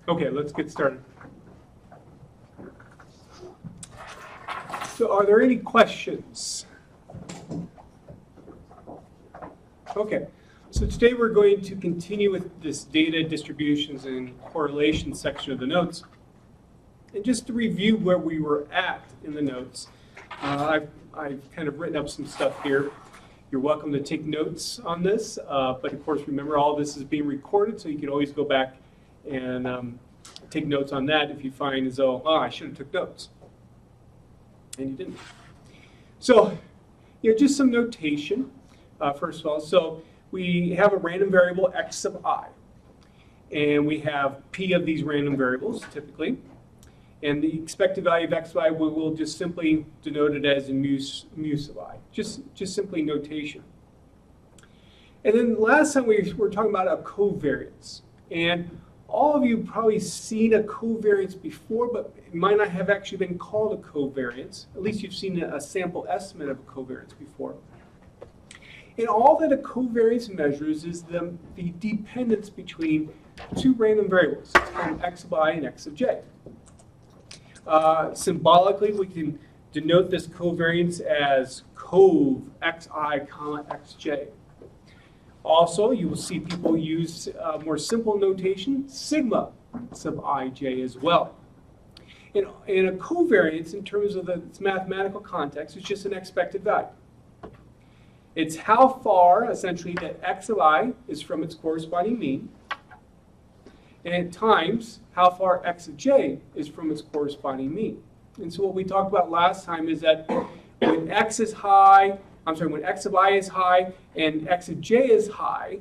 Okay, let's get started. So are there any questions? Okay, so today we're going to continue with this data distributions and correlation section of the notes. And just to review where we were at in the notes, I've kind of written up some stuff here. You're welcome to take notes on this, but of course remember all this is being recorded, so you can always go back and take notes on that if you find as though, oh, I should have took notes. And you didn't. So, just some notation, first of all. So we have a random variable x sub I, and we have p of these random variables, typically. And the expected value of x sub I, we'll just simply denote it as mu sub I, just simply notation. And then last time we were talking about a covariance. And all of you probably seen a covariance before, but it might not have actually been called a covariance. At least you've seen a sample estimate of a covariance before. And all that a covariance measures is the dependence between two random variables. It's called x sub I and x sub j. Symbolically, we can denote this covariance as cov xi comma xj. Also, you will see people use more simple notation, sigma sub ij as well. In a covariance, in terms of its mathematical context, it's just an expected value. It's how far, essentially, that x sub I is from its corresponding mean, and times how far x sub j is from its corresponding mean. And so what we talked about last time is that when x is high, when x sub I is high and x sub j is high,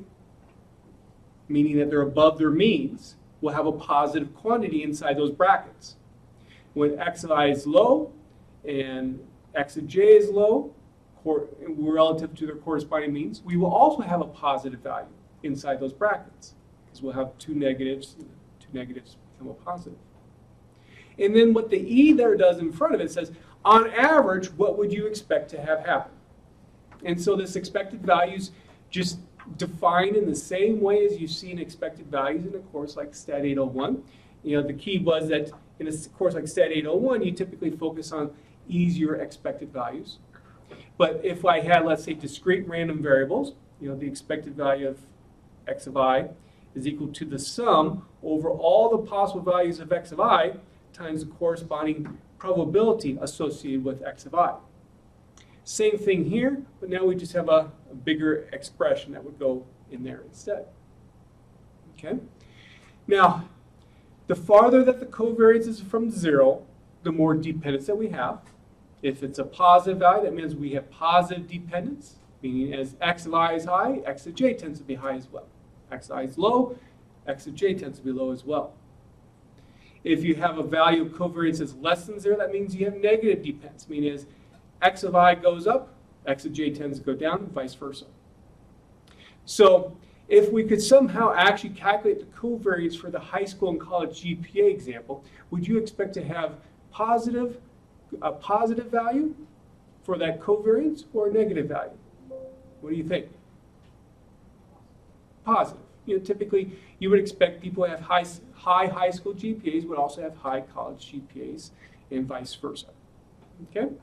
meaning that they're above their means, we'll have a positive quantity inside those brackets. When x sub I is low and x sub j is low, relative to their corresponding means, we will also have a positive value inside those brackets, because we'll have two negatives become a positive. And then what the E there does in front of it says, on average, what would you expect to have happen? And so this expected values just defined in the same way as you've seen expected values in a course like Stat 801. The key was that in a course like Stat 801, you typically focus on easier expected values. But if I had, let's say, discrete random variables, the expected value of x sub I is equal to the sum over all the possible values of x sub I times the corresponding probability associated with x sub I. Same thing here, but now we just have a bigger expression that would go in there instead. Okay? Now, the farther that the covariance is from 0, the more dependence that we have. If it's a positive value, that means we have positive dependence, meaning as x sub I is high, x sub j tends to be high as well. X sub I is low, x sub j tends to be low as well. If you have a value of covariance that's less than 0, that means you have negative dependence, meaning as x sub I goes up, x sub j tends to go down, and vice versa. So if we could somehow actually calculate the covariance for the high school and college GPA example, would you expect to have a positive value for that covariance or a negative value? What do you think? Positive. Typically you would expect people who have high school GPAs would also have high college GPAs and vice versa. Okay?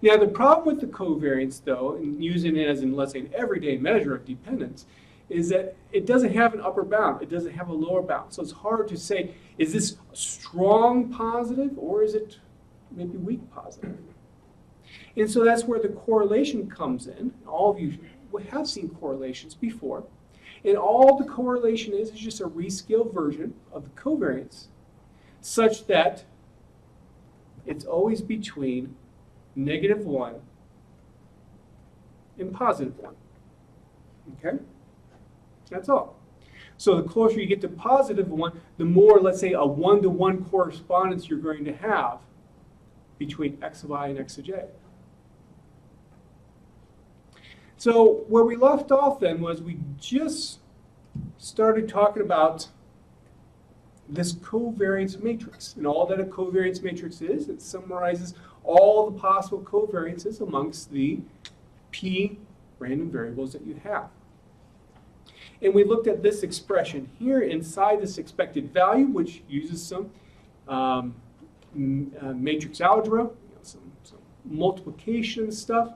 Now the problem with the covariance, though, and using it as let's say an everyday measure of dependence, is that it doesn't have an upper bound. It doesn't have a lower bound. So it's hard to say, is this strong positive or is it maybe weak positive? And so that's where the correlation comes in. All of you have seen correlations before. And all the correlation is just a rescaled version of the covariance such that it's always between -1 and +1. Okay? That's all. So the closer you get to +1, the more, let's say, a 1-to-1 correspondence you're going to have between x sub I and x sub j. So where we left off then was we just started talking about this covariance matrix. And all that a covariance matrix is, it summarizes all the possible covariances amongst the p random variables that you have. And we looked at this expression here inside this expected value, which uses some matrix algebra, some multiplication stuff.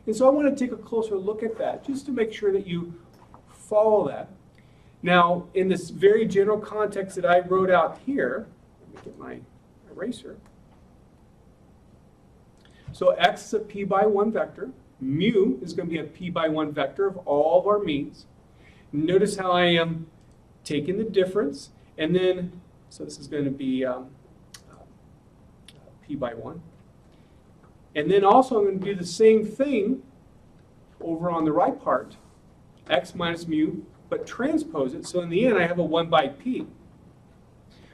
And so I want to take a closer look at that just to make sure that you follow that. Now, in this very general context that I wrote out here, let me get my eraser. So x is a p by 1 vector. Mu is going to be a p by 1 vector of all of our means. Notice how I am taking the difference, and then, so this is going to be p by 1. And then also I'm going to do the same thing over on the right part, x minus mu, but transpose it. So in the end, I have a 1 by p.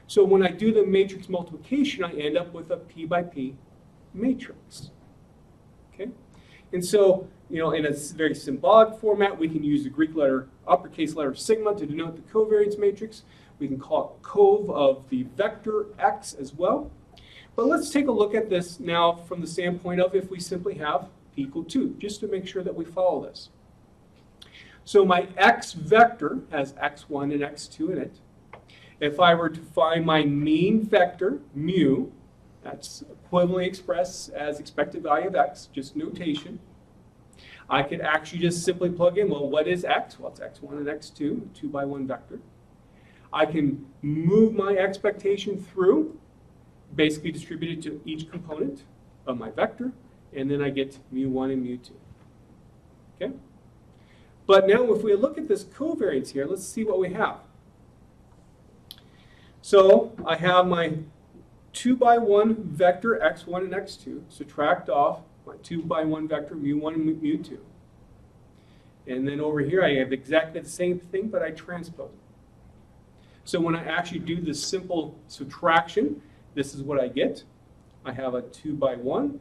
So when I do the matrix multiplication, I end up with a p by p matrix. Okay? And so, you know, in a very symbolic format, we can use the Greek letter, uppercase letter sigma to denote the covariance matrix. We can call it cov of the vector x as well. But let's take a look at this now from the standpoint of if we simply have p equal 2, just to make sure that we follow this. So my x vector has x1 and x2 in it. If I were to find my mean vector, mu, that's equivalently expressed as expected value of x, just notation. I could actually just simply plug in, well, what is x? Well, it's x1 and x2, 2 by 1 vector. I can move my expectation through, basically distributed to each component of my vector, and then I get mu1 and mu2. Okay? But now if we look at this covariance here, let's see what we have. So I have my 2 by 1 vector x1 and x2, subtract off my 2 by 1 vector mu1 and mu2. And then over here I have exactly the same thing, but I transpose it. So when I actually do this simple subtraction, this is what I get. I have a 2 by 1.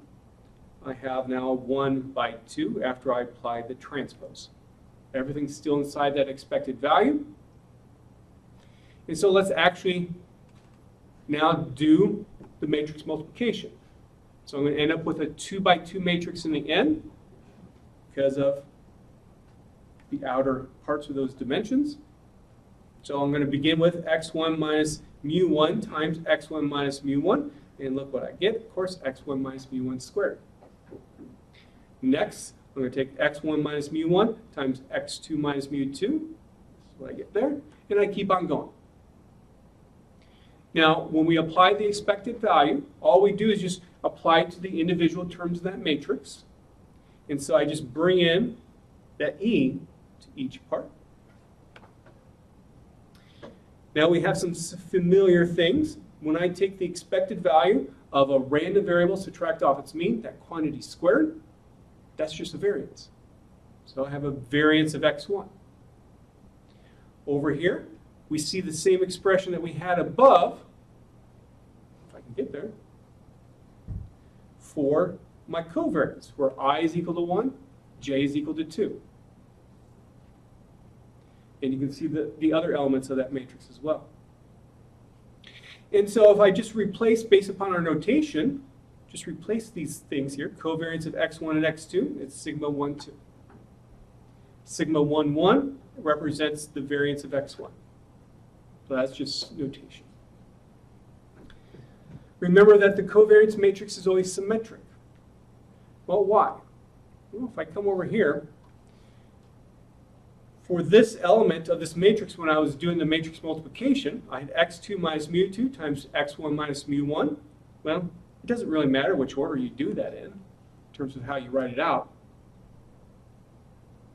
I have now 1 by 2 after I apply the transpose. Everything's still inside that expected value. And so let's actually now do the matrix multiplication. So I'm going to end up with a 2 by 2 matrix in the end because of the outer parts of those dimensions. So I'm going to begin with x1 minus mu1 times x1 minus mu1. And look what I get. Of course, x1 minus mu1 squared. Next, I'm going to take x1 minus mu1 times x2 minus mu2. This is what I get there. And I keep on going. Now, when we apply the expected value, all we do is just apply it to the individual terms of that matrix. And so I just bring in that e to each part. Now we have some familiar things. When I take the expected value of a random variable, subtract off its mean, that quantity squared, that's just a variance. So I have a variance of x1. Over here, we see the same expression that we had above, if I can get there, for my covariance, where I is equal to 1, j is equal to 2. And you can see the other elements of that matrix as well. And so if I just replace, based upon our notation, just replace these things here, covariance of x1 and x2, it's sigma 1, 2. Sigma 1, 1 represents the variance of x1. So that's just notation. Remember that the covariance matrix is always symmetric. Well, why? Well, if I come over here, for this element of this matrix, when I was doing the matrix multiplication, I had x2 minus mu2 times x1 minus mu1. Well, it doesn't really matter which order you do that in terms of how you write it out.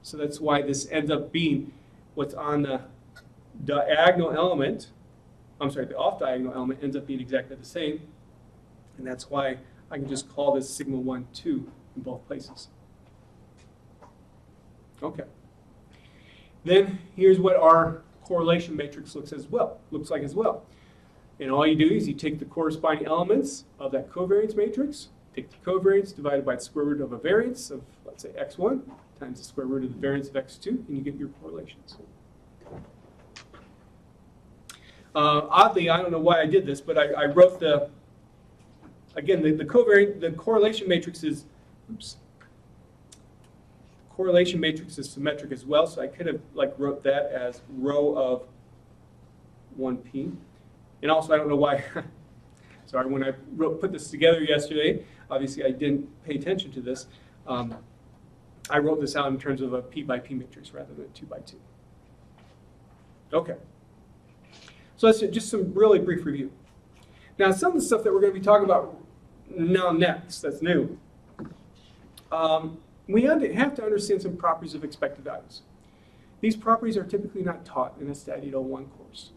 So that's why this ends up being what's on the diagonal element, I'm sorry, the off-diagonal element ends up being exactly the same. And that's why I can just call this sigma 1, 2 in both places. Okay. Then here's what our correlation matrix looks like as well. And all you do is you take the corresponding elements of that covariance matrix, take the covariance divided by the square root of a variance of, let's say, x1 times the square root of the variance of x2, and you get your correlations. Oddly, I don't know why I did this, but I wrote the, again, the correlation matrix is, correlation matrix is symmetric as well, so I could have like wrote that as rho of 1p. And also, I don't know why, sorry, when I put this together yesterday, obviously I didn't pay attention to this. I wrote this out in terms of a p by p matrix rather than a 2 by 2. Okay. So that's just some really brief review. Now, some of the stuff that we're going to be talking about now next, that's new, we have to understand some properties of expected values. These properties are typically not taught in a Stat 801 course.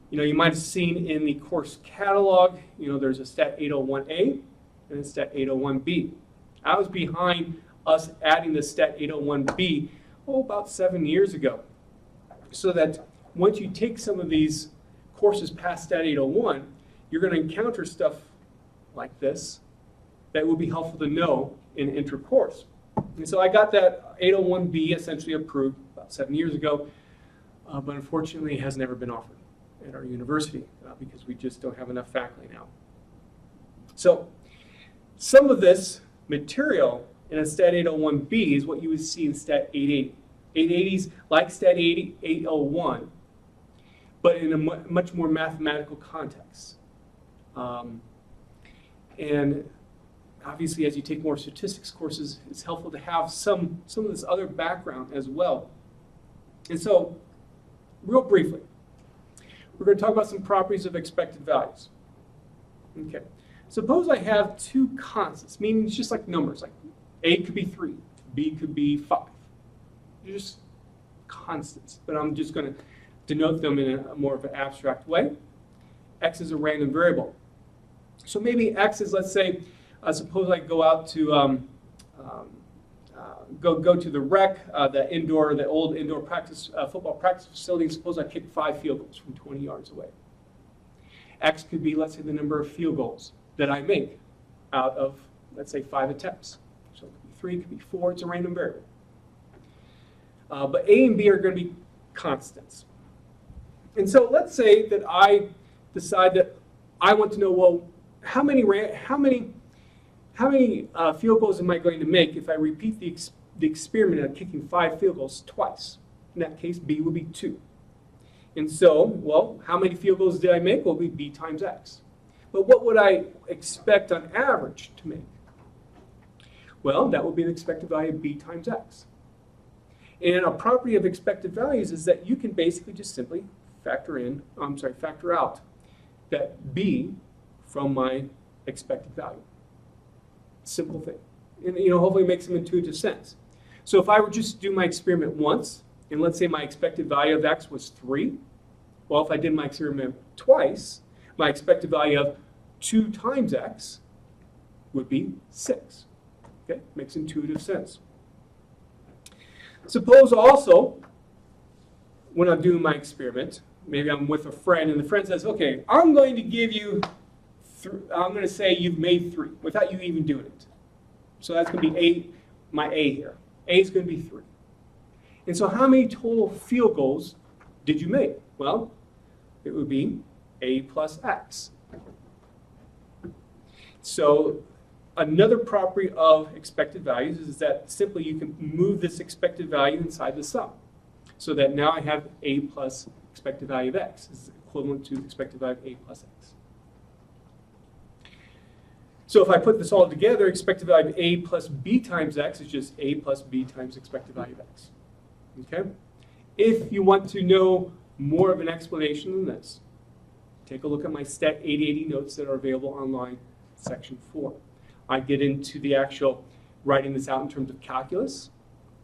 You might have seen in the course catalog, there's a Stat 801A and a Stat 801B. I was behind us adding the Stat 801B, about 7 years ago. So that once you take some of these courses past Stat 801, you're going to encounter stuff like this that will be helpful to know in inter-course. And so I got that 801B essentially approved about 7 years ago, but unfortunately it has never been offered at our university because we just don't have enough faculty now. So some of this material in a Stat 801B is what you would see in Stat 880. 880s like Stat 801, but in a much more mathematical context. And obviously, as you take more statistics courses, it's helpful to have some of this other background as well. And so, real briefly, we're going to talk about some properties of expected values. Okay. Suppose I have two constants, meaning it's just like numbers, like A could be 3, B could be 5. They're just constants, but I'm just going to denote them in a more of an abstract way. X is a random variable. So maybe X is, let's say, suppose I go out to go to the rec, the old indoor practice football practice facility, and suppose I kick 5 field goals from 20 yards away. X could be, let's say, the number of field goals that I make out of, let's say, 5 attempts. So it could be 3, it could be 4, it's a random variable. But A and B are going to be constants. And so let's say that I decide that I want to know, well, how many field goals am I going to make if I repeat the experiment of kicking 5 field goals twice? In that case, B would be 2. And so, well, how many field goals did I make? Well, it would be B times X. But what would I expect on average to make? Well, that would be the expected value of B times X. And a property of expected values is that you can basically just simply factor out that B from my expected value. Simple thing. And hopefully it makes some intuitive sense. So if I were just to do my experiment once, and let's say my expected value of X was 3, well, if I did my experiment twice, my expected value of 2 times X would be 6. Okay, makes intuitive sense. Suppose also, when I'm doing my experiment, maybe I'm with a friend, and the friend says, okay, I'm going to give you, I'm going to say you've made 3, without you even doing it. So that's going to be my A here. A is going to be 3. And so how many total field goals did you make? Well, it would be A plus X. So another property of expected values is that simply you can move this expected value inside the sum. So that now I have A plus expected value of X. This is equivalent to expected value of A plus X. So if I put this all together, expected value of A plus B times X is just A plus B times expected value of X. Okay? If you want to know more of an explanation than this, take a look at my Stat 880 notes that are available online, section 4. I get into the actual writing this out in terms of calculus,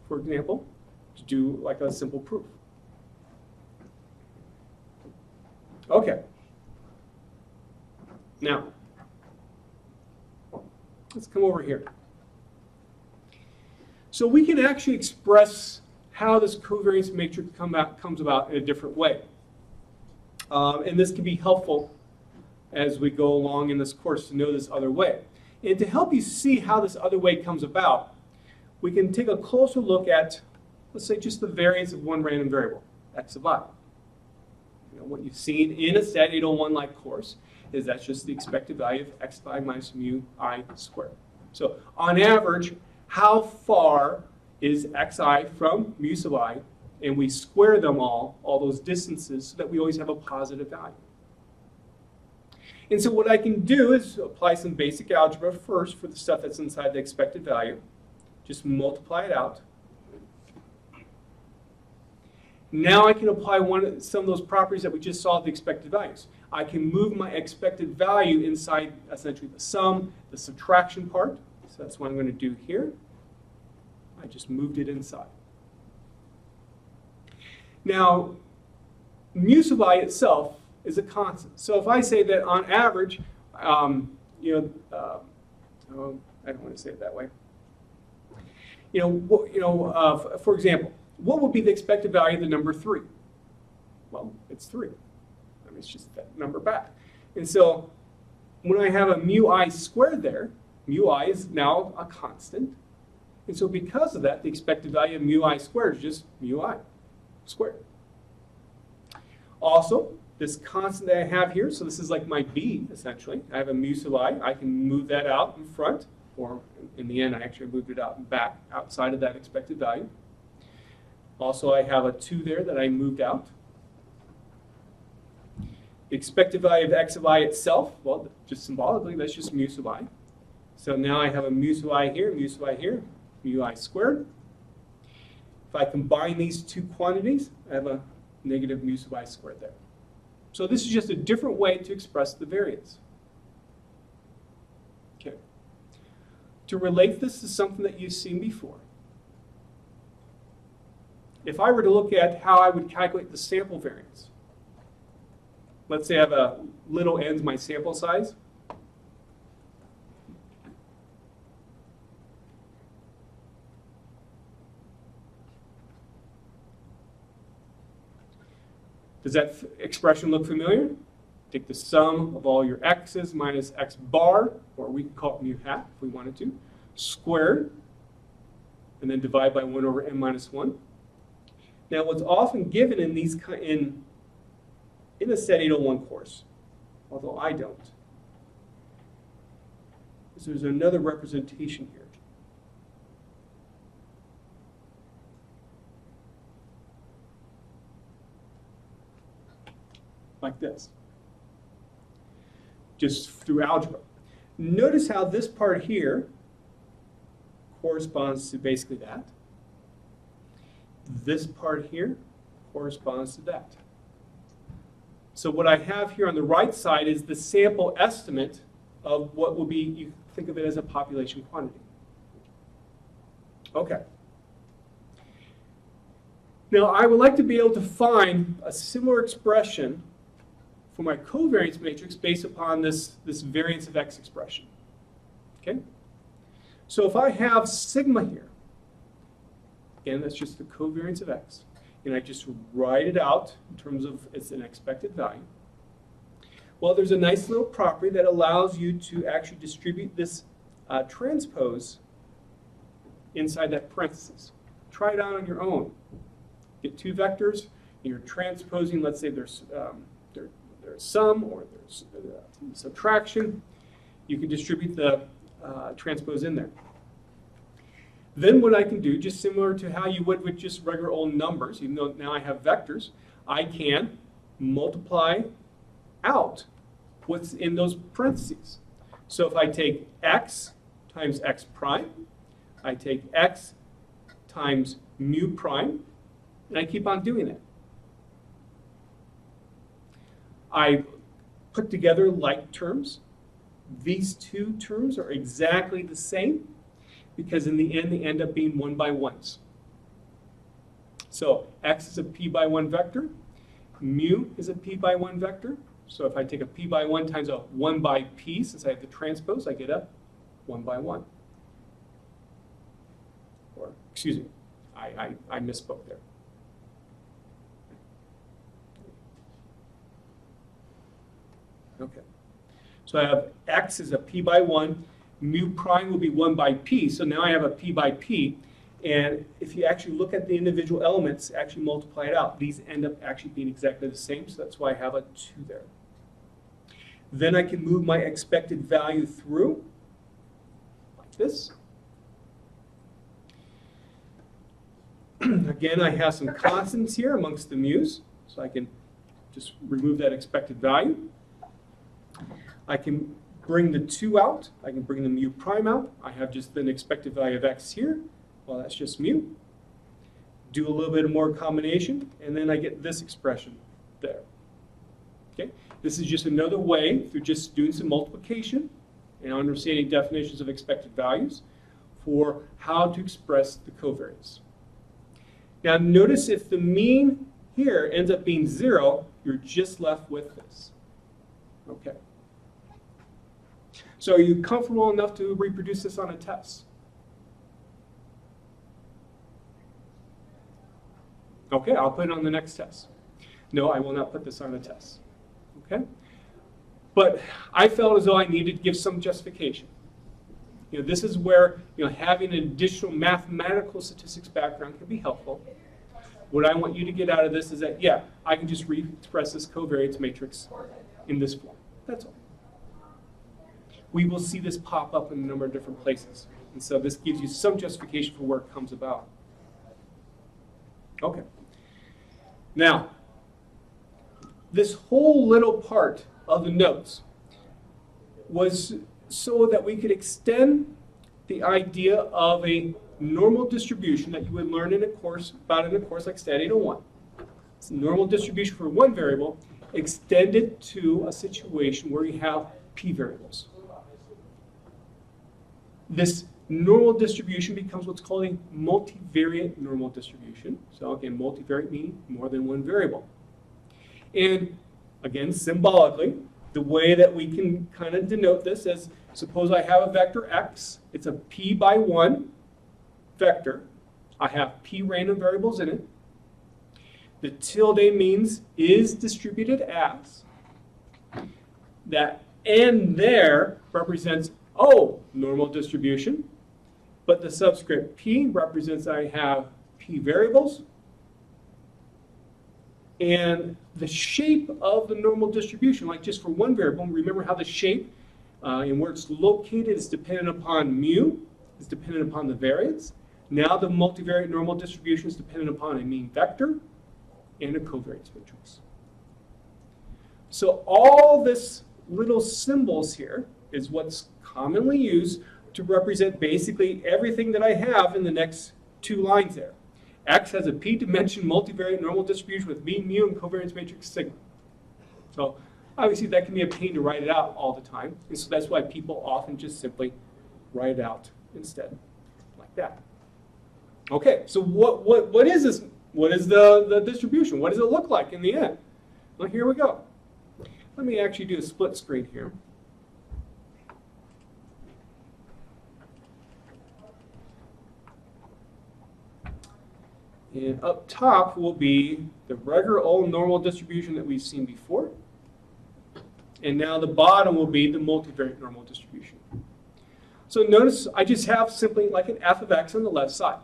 for example, to do like a simple proof. Okay. Now, let's come over here. So we can actually express how this covariance matrix comes about in a different way. And this can be helpful as we go along in this course to know this other way. And to help you see how this other way comes about, we can take a closer look at, let's say, just the variance of one random variable, x of I. What you've seen in a Stat 801-like course is that's just the expected value of x of I minus mu I squared. So on average, how far is xi from mu sub I, and we square them all those distances, so that we always have a positive value. And so what I can do is apply some basic algebra first for the stuff that's inside the expected value. Just multiply it out. Now I can apply some of those properties that we just saw of the expected values. I can move my expected value inside essentially the sum, the subtraction part. So that's what I'm going to do here. I just moved it inside. Now, mu sub I itself is a constant. So if I say that on average, oh, I don't want to say it that way. For example, what would be the expected value of the number 3? Well, it's 3. I mean, it's just that number back. And so when I have a mu I squared there, mu I is now a constant. And so because of that, the expected value of mu I squared is just mu I squared. Also, this constant that I have here, so this is like my b, essentially. I have a mu sub I. I can move that out in front, or in the end, I actually moved it out and back outside of that expected value. Also, I have a 2 there that I moved out. The expected value of x sub I itself, well, just symbolically, that's just mu sub I. So now I have a mu sub I here, mu I squared. If I combine these two quantities, I have a negative mu sub I squared there. So this is just a different way to express the variance. Okay. To relate this to something that you've seen before, if I were to look at how I would calculate the sample variance, let's say I have a little n's my sample size. Does that expression look familiar? Take the sum of all your x's minus x bar, or we can call it mu hat if we wanted to, squared, and then divide by 1 over n minus 1. Now, what's often given in these in the Stat 801 course, although I don't, is there's another representation here. Like this, just through algebra. Notice how this part here corresponds to basically that. This part here corresponds to that. So what I have here on the right side is the sample estimate of what will be, you think of it as a population quantity. Okay. Now I would like to be able to find a similar expression for my covariance matrix based upon this variance of x expression. Okay? So if I have sigma here, again, that's just the covariance of x, and I just write it out in terms of it's an expected value. Well, there's a nice little property that allows you to actually distribute this transpose inside that parenthesis. Try it out on your own. Get 2 vectors, and you're transposing, let's say there's sum or there's subtraction. You can distribute the transpose in there. Then what I can do, just similar to how you would with just regular old numbers, even though now I have vectors, I can multiply out what's in those parentheses. So if I take x times x prime, I take x times mu prime, and I keep on doing that. I put together like terms. These 2 terms are exactly the same because in the end they end up being 1 by 1s. So x is a p by 1 vector. Mu is a p by 1 vector. So if I take a p by 1 times a 1 by p, since I have the transpose, I get a 1 by 1. Or, excuse me, I misspoke there. Okay, so I have x is a p by 1, mu prime will be 1 by p, so now I have a p by p, and if you actually look at the individual elements, actually multiply it out, these end up actually being exactly the same, so that's why I have a 2 there. Then I can move my expected value through, like this. Again, I have some constants here amongst the mu's, so I can just remove that expected value. I can bring the 2 out. I can bring the mu prime out. I have just an expected value of x here. Well, that's just mu. Do a little bit more combination, and then I get this expression there. Okay? This is just another way, through just doing some multiplication and understanding definitions of expected values, for how to express the covariance. Now notice if the mean here ends up being 0, you're just left with this. Okay. So are you comfortable enough to reproduce this on a test? Okay, I'll put it on the next test. No, I will not put this on a test. Okay? But I felt as though I needed to give some justification. You know, this is where, you know, having an additional mathematical statistics background can be helpful. What I want you to get out of this is that, yeah, I can just re-express this covariance matrix in this form. That's all. We will see this pop up in a number of different places. And so this gives you some justification for where it comes about. Okay. Now, this whole little part of the notes was so that we could extend the idea of a normal distribution that you would learn in a course like Stat 801. It's a normal distribution for one variable extended to a situation where you have p variables. This normal distribution becomes what's called a multivariate normal distribution. So again, multivariate meaning more than one variable. And again, symbolically, the way that we can kind of denote this is, suppose I have a vector x. It's a p by 1 vector. I have p random variables in it. The tilde means is distributed as. That n there represents, oh, normal distribution. But the subscript p represents I have p variables. And the shape of the normal distribution, like just for one variable, remember how the shape and where it's located is dependent upon mu, is dependent upon the variance. Now the multivariate normal distribution is dependent upon a mean vector and a covariance matrix. So all this little symbols here is what's commonly used to represent basically everything that I have in the next 2 lines there. X has a p-dimension multivariate normal distribution with mean, mu, and covariance matrix sigma. So obviously that can be a pain to write it out all the time, and so that's why people often just simply write it out instead, like that. Okay, so what is this? What is the distribution? What does it look like in the end? Well, here we go. Let me actually do a split screen here. And up top will be the regular old normal distribution that we've seen before. And now the bottom will be the multivariate normal distribution. So notice I just have simply like an f of x on the left side.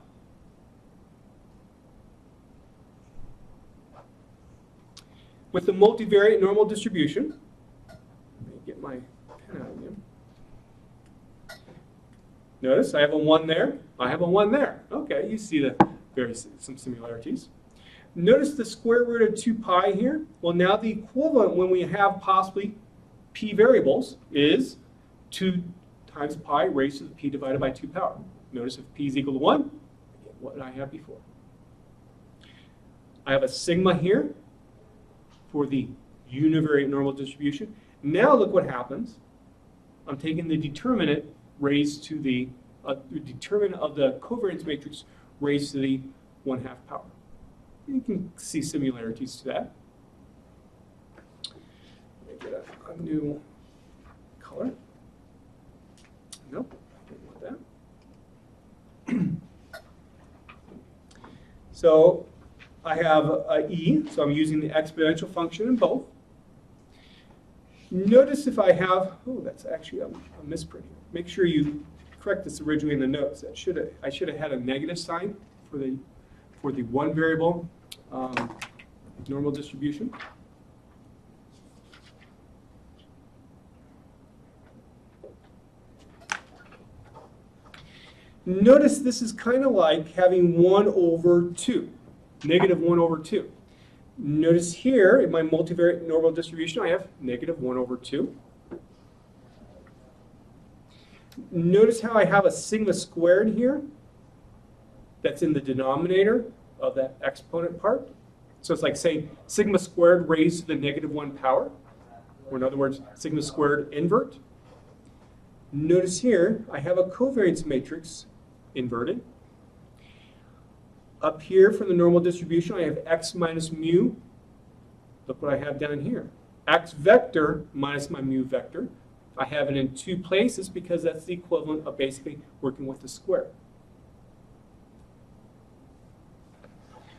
With the multivariate normal distribution, let me get my pen out again. Notice I have a 1 there, I have a 1 there. Okay, you see some similarities. Notice the square root of 2 pi here. Well, now the equivalent when we have possibly p variables is 2 times pi raised to the p divided by 2 power. Notice if p is equal to 1, I get what I had before. I have a sigma here for the univariate normal distribution. Now look what happens. I'm taking the determinant raised to the determinant of the covariance matrix raised to the 1/2 power. You can see similarities to that. Let me get a new color. Nope, I don't want that. So I have a e, so I'm using the exponential function in both. Notice if I have, oh, that's actually a misprint here. Make sure you correct this originally in the notes. I should have had a negative sign for the one variable normal distribution. Notice this is kind of like having 1 over 2, negative 1 over 2. Notice here in my multivariate normal distribution, I have negative 1 over 2. Notice how I have a sigma squared here that's in the denominator of that exponent part. So it's like saying sigma squared raised to the negative 1 power, or in other words, sigma squared invert. Notice here I have a covariance matrix inverted. Up here from the normal distribution, I have x minus mu. Look what I have down here. X vector minus my mu vector. I have it in 2 places because that's the equivalent of basically working with the square.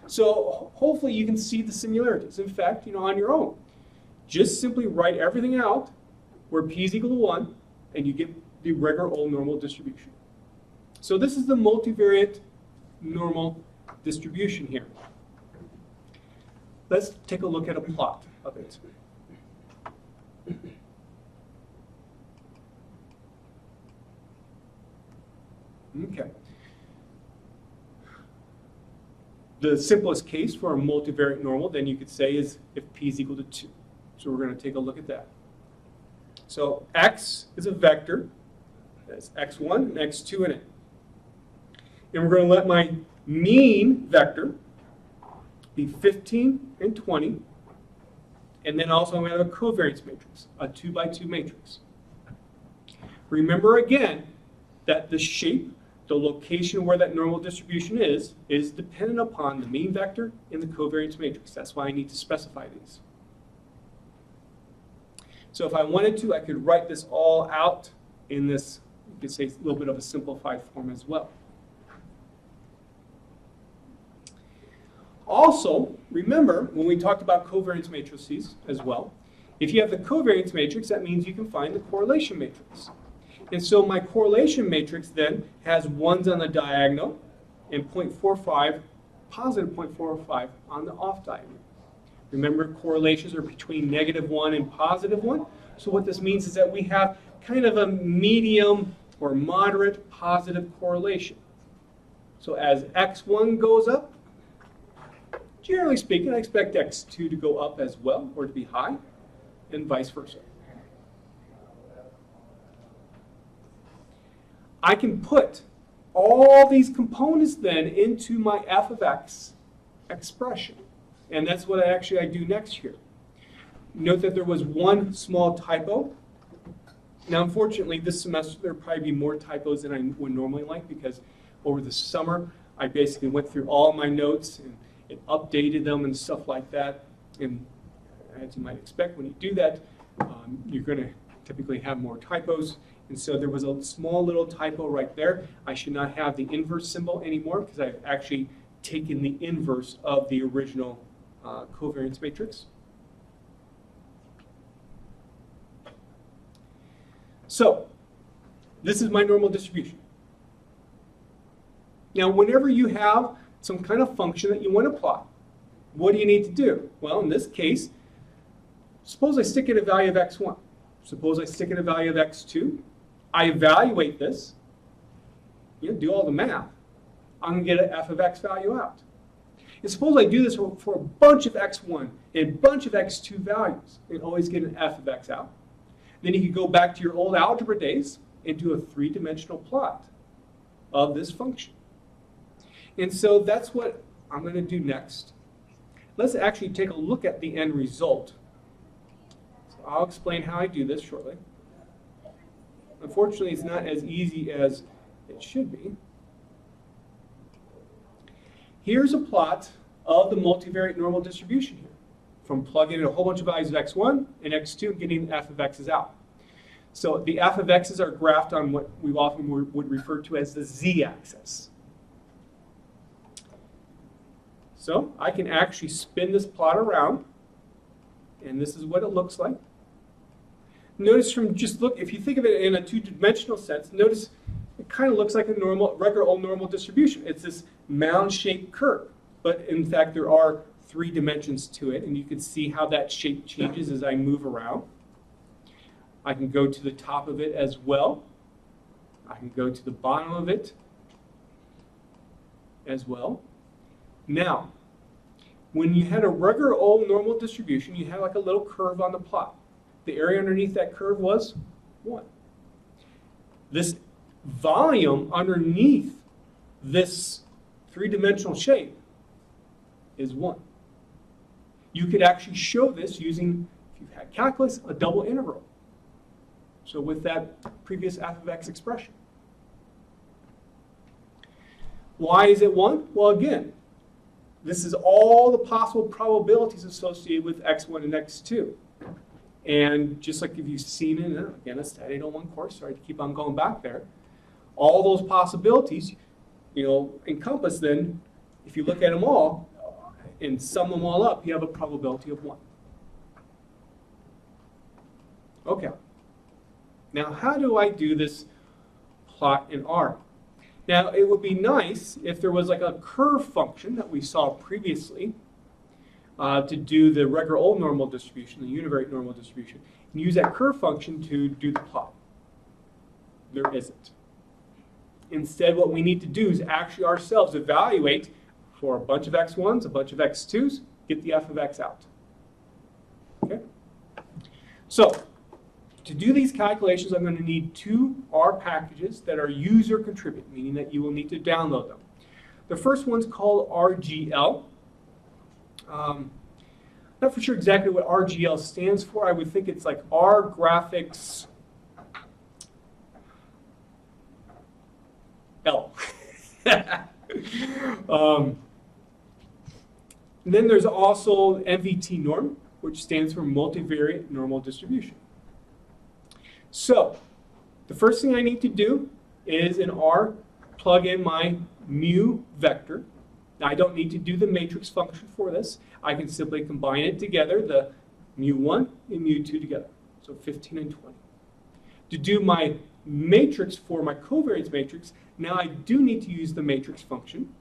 So hopefully you can see the similarities. In fact, on your own, just simply write everything out where p is equal to 1, and you get the regular old normal distribution. So this is the multivariate normal distribution here. Let's take a look at a plot of it. Okay. The simplest case for a multivariate normal, then you could say, is if p is equal to 2. So we're going to take a look at that. So x is a vector. That's x1 and x2 in it. And we're going to let my mean vector be 15 and 20. And then also I'm going to have a covariance matrix, a 2 by 2 matrix. Remember again that the shape, the location where that normal distribution is dependent upon the mean vector and the covariance matrix. That's why I need to specify these. So if I wanted to, I could write this all out in this, you could say, a little bit of a simplified form as well. Also, remember when we talked about covariance matrices as well, if you have the covariance matrix, that means you can find the correlation matrix. And so my correlation matrix then has 1s on the diagonal and 0.45, positive 0.45 on the off diagonal. Remember, correlations are between -1 and +1. So what this means is that we have kind of a medium or moderate positive correlation. So as x1 goes up, generally speaking, I expect x2 to go up as well, or to be high, and vice versa. I can put all these components then into my f of x expression. And that's what I do next here. Note that there was one small typo. Now, unfortunately, this semester there will probably be more typos than I would normally like, because over the summer, I basically went through all my notes and updated them and stuff like that. And as you might expect, when you do that, you're going to typically have more typos. And so there was a small little typo right there. I should not have the inverse symbol anymore, because I've actually taken the inverse of the original covariance matrix. So this is my normal distribution. Now, whenever you have some kind of function that you want to plot, what do you need to do? Well, in this case, suppose I stick in a value of x1. Suppose I stick in a value of x2. I evaluate this, do all the math. I'm going to get an f of x value out. And suppose I do this for a bunch of x1 and a bunch of x2 values, and always get an f of x out. Then you can go back to your old algebra days and do a 3-dimensional plot of this function. And so that's what I'm going to do next. Let's actually take a look at the end result. So I'll explain how I do this shortly. Unfortunately, it's not as easy as it should be. Here's a plot of the multivariate normal distribution here, from plugging in a whole bunch of values of x1 and x2 and getting the f of x's out. So the f of x's are graphed on what we often would refer to as the z-axis. So I can actually spin this plot around, and this is what it looks like. Notice from just look, if you think of it in a 2-dimensional sense, notice it kind of looks like a regular old normal distribution. It's this mound-shaped curve, but in fact there are 3 dimensions to it, and you can see how that shape changes as I move around. I can go to the top of it as well. I can go to the bottom of it. as well. Now, when you had a regular old normal distribution, you had like a little curve on the plot. The area underneath that curve was 1. This volume underneath this three-dimensional shape is 1. You could actually show this using, if you've had calculus, a double integral. So with that previous f of x expression. Why is it 1? Well, again, this is all the possible probabilities associated with x1 and x2. And just like if you've seen in, again, a Stat 801 course, sorry to keep on going back there, all those possibilities, encompass then, if you look at them all and sum them all up, you have a probability of 1. Okay. Now, how do I do this plot in R? Now, it would be nice if there was like a curve function that we saw previously to do the regular old normal distribution, the univariate normal distribution, and use that curve function to do the plot. There isn't. Instead, what we need to do is actually ourselves evaluate for a bunch of x1s, a bunch of x2s, get the f of x out. Okay? So, to do these calculations, I'm going to need 2 R packages that are user contribute, meaning that you will need to download them. The first one's called RGL. Not for sure exactly what RGL stands for. I would think it's like R Graphics L. Then there's also MVT Norm, which stands for Multivariate Normal Distribution. So, the first thing I need to do is in R, plug in my mu vector. Now, I don't need to do the matrix function for this. I can simply combine it together, the mu1 and mu2 together. So 15 and 20. To do my matrix for my covariance matrix, now I do need to use the matrix function.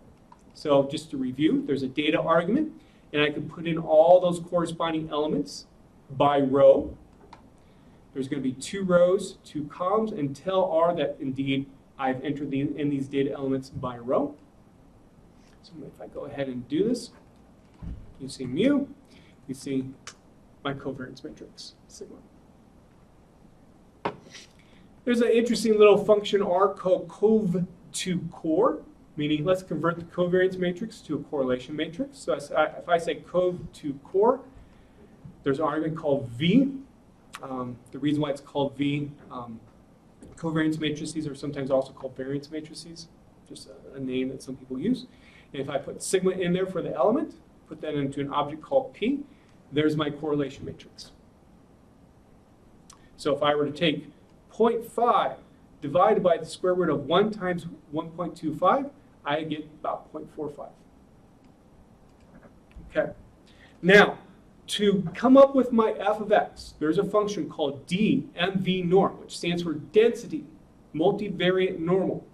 So just to review, there's a data argument, and I can put in all those corresponding elements by row. There's going to be 2 rows, 2 columns, and tell R that indeed I've entered in these data elements by row. So if I go ahead and do this, you see mu, you see my covariance matrix, sigma. There's an interesting little function R called cov2cor, meaning let's convert the covariance matrix to a correlation matrix. So if I say cov2cor, there's an argument called V. The reason why it's called V, covariance matrices are sometimes also called variance matrices, just a name that some people use. And if I put sigma in there for the element, put that into an object called P, there's my correlation matrix. So if I were to take 0.5 divided by the square root of 1 times 1.25, I get about 0.45. Okay. Now, to come up with my f of x, there's a function called DMV Norm, which stands for density multivariate normal.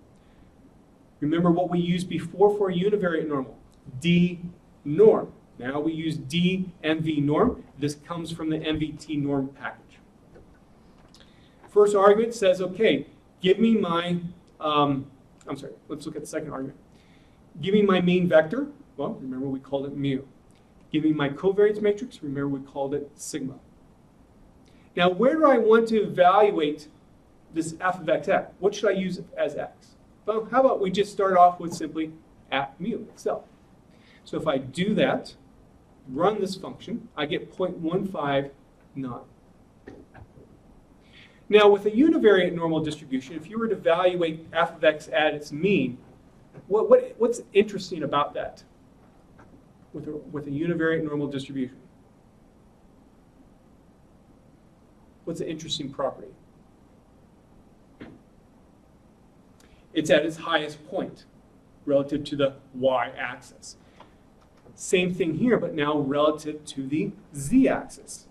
Remember what we used before for a univariate normal, D norm. Now we use DMV Norm. This comes from the MVT Norm package. First argument says, okay, give me my, let's look at the second argument. Give me my main vector. Well, remember we called it mu. Give me my covariance matrix. Remember we called it sigma. Now, where do I want to evaluate this f of x at? What should I use as x? Well, how about we just start off with simply at mu itself. So if I do that, run this function, I get 0.159. Now, with a univariate normal distribution, if you were to evaluate f of x at its mean, what's interesting about that with a univariate normal distribution? What's an interesting property? It's at its highest point relative to the y-axis. Same thing here, but now relative to the z-axis.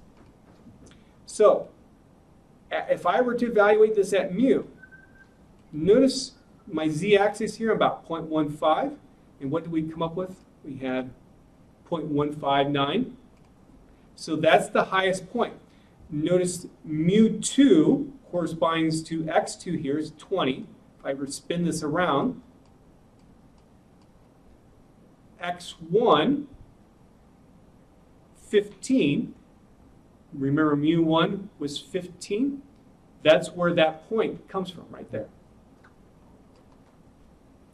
So, if I were to evaluate this at mu, notice my z-axis here about 0.15, and what did we come up with? We had 0.159. So that's the highest point. Notice mu2 corresponds to x2 here is 20. If I were to spin this around, x1, 15. Remember, mu1 was 15. That's where that point comes from, right there.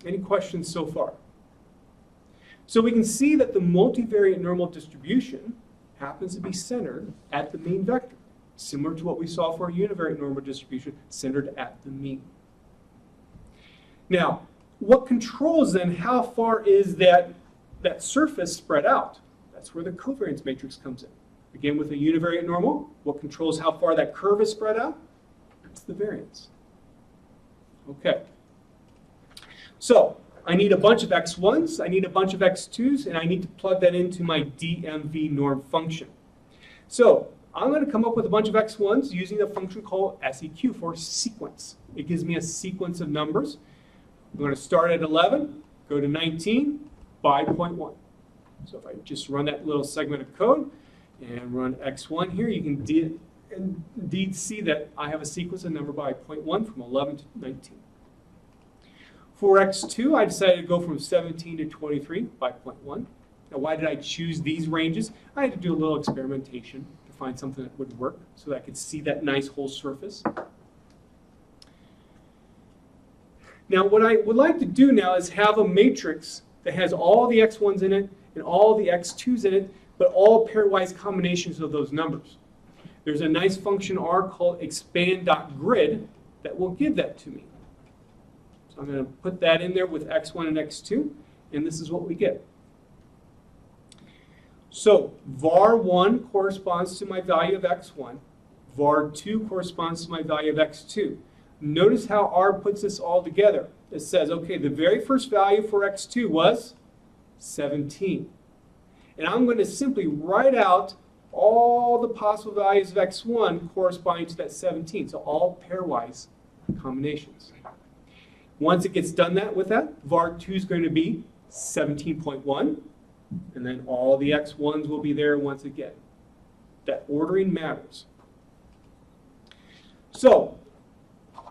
Any questions so far? So we can see that the multivariate normal distribution happens to be centered at the mean vector, similar to what we saw for a univariate normal distribution, centered at the mean. Now, what controls then how far is that surface spread out? That's where the covariance matrix comes in. Again, with a univariate normal, what controls how far that curve is spread out? It's the variance. Okay. So I need a bunch of x1s, I need a bunch of x2s, and I need to plug that into my DMV norm function. So I'm going to come up with a bunch of x1s using a function called SEQ for sequence. It gives me a sequence of numbers. I'm going to start at 11, go to 19, by 0.1. So if I just run that little segment of code and run x1 here, you can indeed see that I have a sequence of number by 0.1 from 11 to 19. For x2, I decided to go from 17 to 23 by 0.1. Now, why did I choose these ranges? I had to do a little experimentation to find something that would work so that I could see that nice whole surface. Now, what I would like to do now is have a matrix that has all the x1s in it and all the x2s in it, but all pairwise combinations of those numbers. There's a nice function R called ExpandGrid that will give that to me. So I'm going to put that in there with x1 and x2, and this is what we get. So var1 corresponds to my value of x1. var2 corresponds to my value of x2. Notice how R puts this all together. It says, okay, the very first value for x2 was 17. And I'm going to simply write out all the possible values of x1 corresponding to that 17. So all pairwise combinations. Once it gets done with that, var2 is going to be 17.1. And then all the x1s will be there once again. That ordering matters. So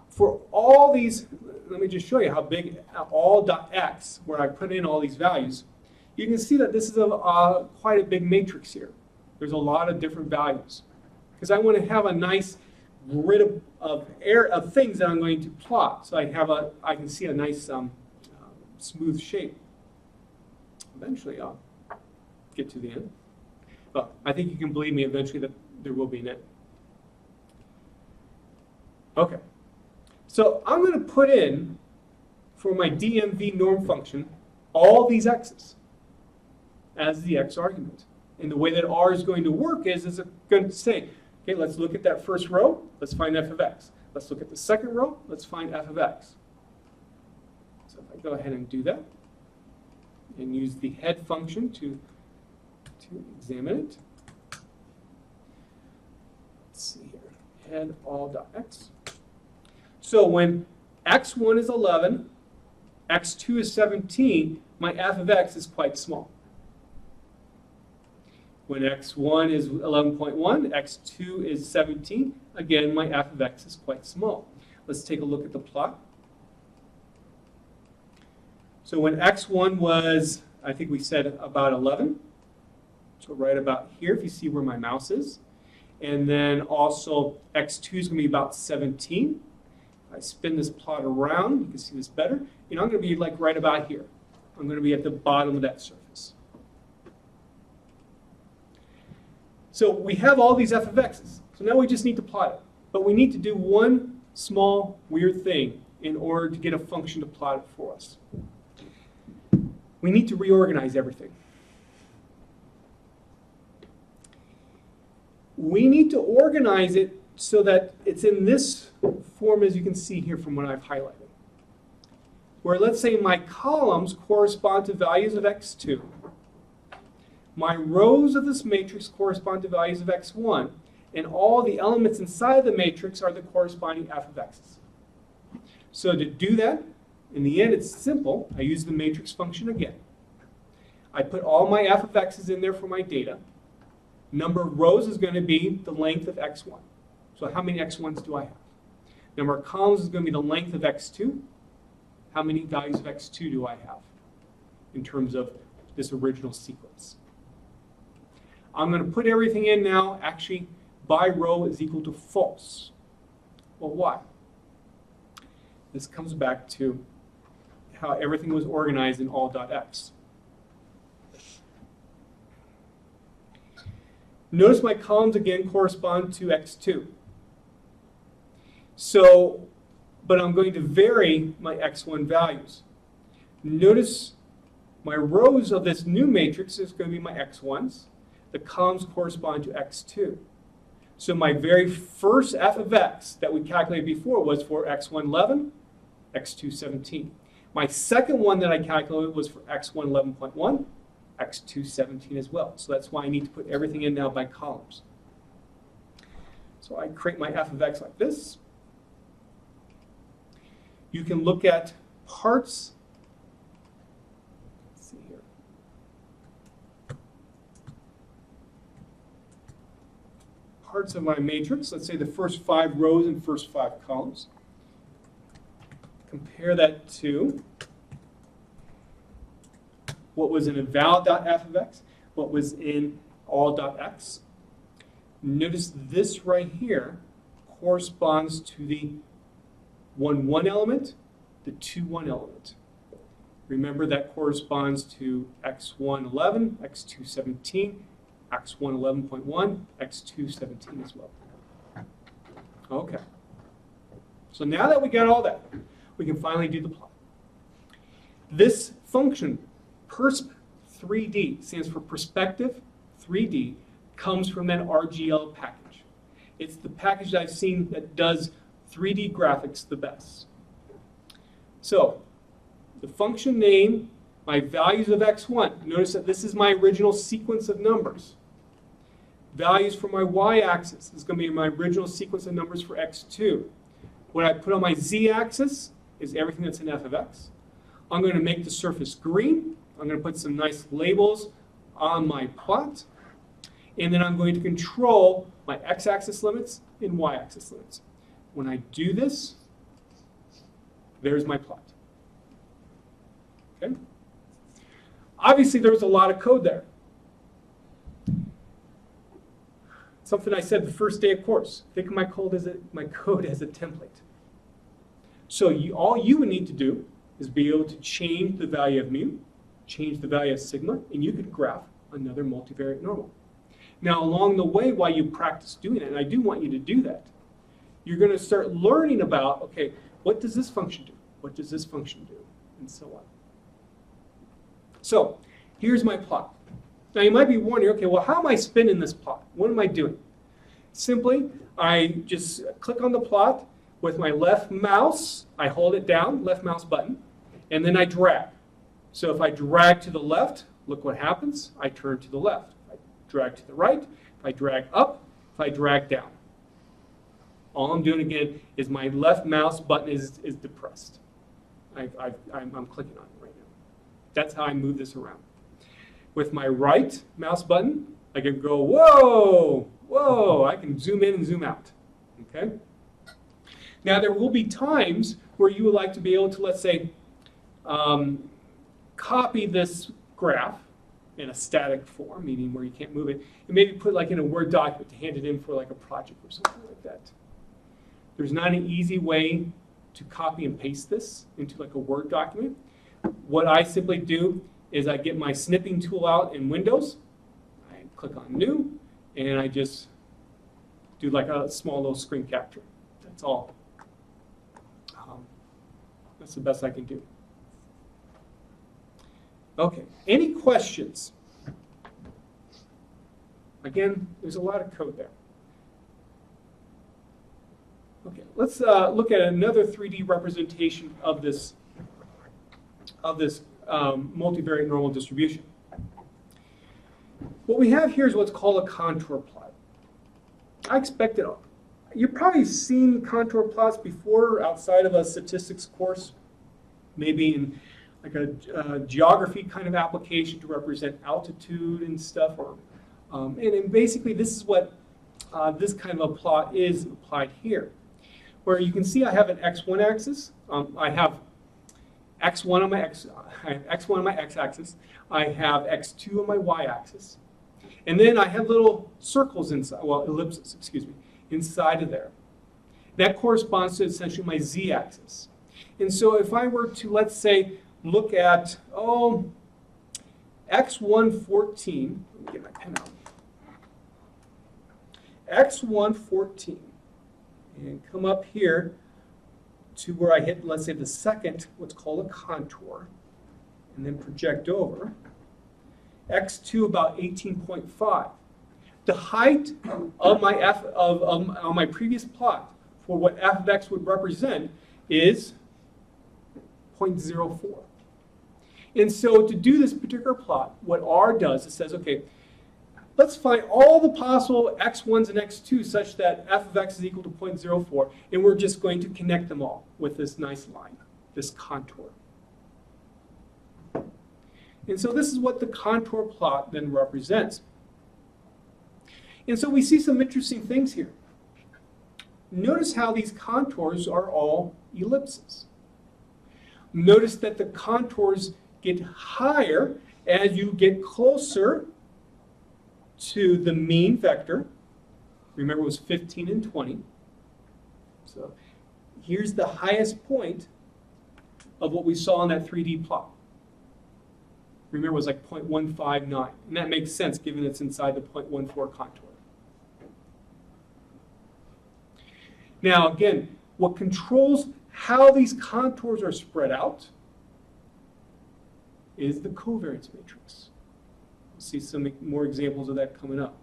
for all these, let me just show you how big all.x, where I put in all these values, you can see that this is quite a big matrix here. There's a lot of different values. Because I want to have a nice grid of things that I'm going to plot. So I can see a nice smooth shape. Eventually I'll get to the end. But I think you can believe me eventually that there will be an end. Okay. So I'm going to put in, for my DMV norm function, all these x's as the x argument. And the way that R is going to work is it's going to say, okay, let's look at that first row, let's find f of x. Let's look at the second row, let's find f of x. So if I go ahead and do that, and use the head function to examine it. Let's see here, head all.x. So when x1 is 11, x2 is 17, my f of x is quite small. When x1 is 11.1, x2 is 17, again, my f of x is quite small. Let's take a look at the plot. So when x1 was, I think we said about 11, so right about here, if you see where my mouse is. And then also x2 is going to be about 17. If I spin this plot around, you can see this better. I'm going to be like right about here. I'm going to be at the bottom of that surface. So we have all these f of x's. So now we just need to plot it. But we need to do one small weird thing in order to get a function to plot it for us. We need to reorganize everything. We need to organize it so that it's in this form, as you can see here from what I've highlighted. Where let's say my columns correspond to values of x2. My rows of this matrix correspond to values of x1. And all the elements inside the matrix are the corresponding f of x's. So to do that, in the end, it's simple. I use the matrix function again. I put all my f of x's in there for my data. Number of rows is going to be the length of x1. So how many x1s do I have? Number of columns is going to be the length of x2. How many values of x2 do I have in terms of this original sequence. I'm going to put everything in now. Actually, by row is equal to false. Well, why? This comes back to how everything was organized in all.x. Notice my columns again correspond to x2. So, but I'm going to vary my x1 values. Notice my rows of this new matrix is going to be my x1s. The columns correspond to x2. So my very first f of x that we calculated before was for x1 11, x2 17. My second one that I calculated was for x1 11.1, x2 17 as well. So that's why I need to put everything in now by columns. So I create my f of x like this. You can look at parts. Let's see here. Parts of my matrix. Let's say the first 5 rows and first 5 columns. Compare that to what was in eval.f of x, what was in all.x. Notice this right here corresponds to the 1, 1 element, the 2, 1 element. Remember that corresponds to x1 11, x2 17, x1 11.1, x2 17 as well. Okay. So now that we got all that, we can finally do the plot. This function, persp 3D, stands for perspective 3D, comes from that RGL package. It's the package that I've seen that does 3D graphics the best. So, the function name, my values of x1. Notice that this is my original sequence of numbers. Values for my y-axis is going to be my original sequence of numbers for x2. What I put on my z-axis is everything that's in f of x. I'm going to make the surface green. I'm going to put some nice labels on my plot. And then I'm going to control my x-axis limits and y-axis limits. When I do this, there's my plot. Okay? Obviously, there's a lot of code there. Something I said the first day of course. Think of my code as a template. So all you would need to do is be able to change the value of mu, change the value of sigma, and you could graph another multivariate normal. Now, along the way, while you practice doing it, and I do want you to do that, you're going to start learning about, okay, what does this function do? What does this function do? And so on. So, here's my plot. Now, you might be wondering, okay, well, how am I spinning this plot? What am I doing? Simply, I just click on the plot with my left mouse. I hold it down, left mouse button, and then I drag. So if I drag to the left, look what happens. I turn to the left. If I drag to the right, if I drag up, if I drag down. All I'm doing again is my left mouse button is depressed. I'm clicking on it right now. That's how I move this around. With my right mouse button, I can go, whoa, whoa. I can zoom in and zoom out. Okay? Now, there will be times where you would like to be able to, let's say, copy this graph in a static form, meaning where you can't move it, and maybe put like in a Word document to hand it in for like a project or something like that. There's not an easy way to copy and paste this into like a Word document. What I simply do is I get my snipping tool out in Windows, I click on New, and I just do like a small little screen capture. That's all. That's the best I can do. Okay, any questions? Again, there's a lot of code there. Okay, let's look at another 3D representation of this multivariate normal distribution. What we have here is what's called a contour plot. I expected you've probably seen contour plots before outside of a statistics course, maybe in like a geography kind of application to represent altitude and stuff. And basically, this is what this kind of a plot is applied here, where you can see I have an x1 axis. I have x1 on my x1 on my x-axis. I have x2 on my y-axis. And then I have little circles inside, well, ellipses, excuse me, inside of there. That corresponds to essentially my z-axis. And so if I were to, let's say, look at, x114, let me get my pen out. x114, and come up here to where I hit, let's say, the second, what's called a contour, and then project over. x2 about 18.5. The height of my on my previous plot for what f of x would represent is 0.04. And so to do this particular plot, what R does, it says, okay, let's find all the possible x1s and x2s such that f of x is equal to 0.04, and we're just going to connect them all with this nice line, this contour. And so this is what the contour plot then represents. And so we see some interesting things here. Notice how these contours are all ellipses. Notice that the contours get higher as you get closer to the mean vector. Remember, it was 15 and 20. So here's the highest point of what we saw in that 3D plot. Remember, it was like 0.159. And that makes sense given it's inside the 0.14 contour. Now, again, what controls how these contours are spread out is the covariance matrix. We'll see some more examples of that coming up.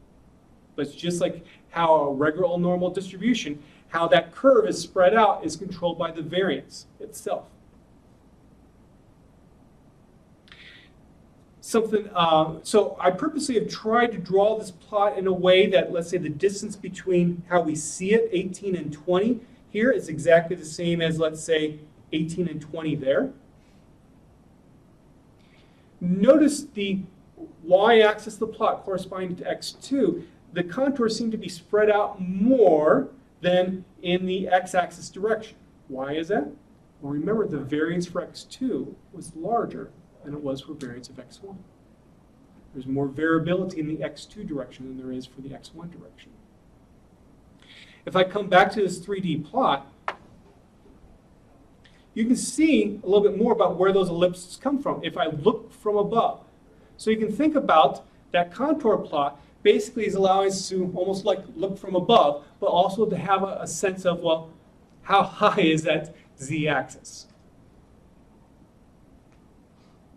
But it's just like how a regular normal distribution, how that curve is spread out is controlled by the variance itself. So I purposely have tried to draw this plot in a way that, let's say, the distance between how we see it, 18 and 20 here, is exactly the same as, let's say, 18 and 20 there. Notice the y-axis of the plot corresponding to x2. The contours seem to be spread out more than in the x-axis direction. Why is that? Well, remember, the variance for x2 was larger than it was for variance of x1. There's more variability in the x2 direction than there is for the x1 direction. If I come back to this 3D plot, you can see a little bit more about where those ellipses come from if I look from above. So you can think about that contour plot basically is allowing us to almost like look from above, but also to have a sense of, well, how high is that z-axis?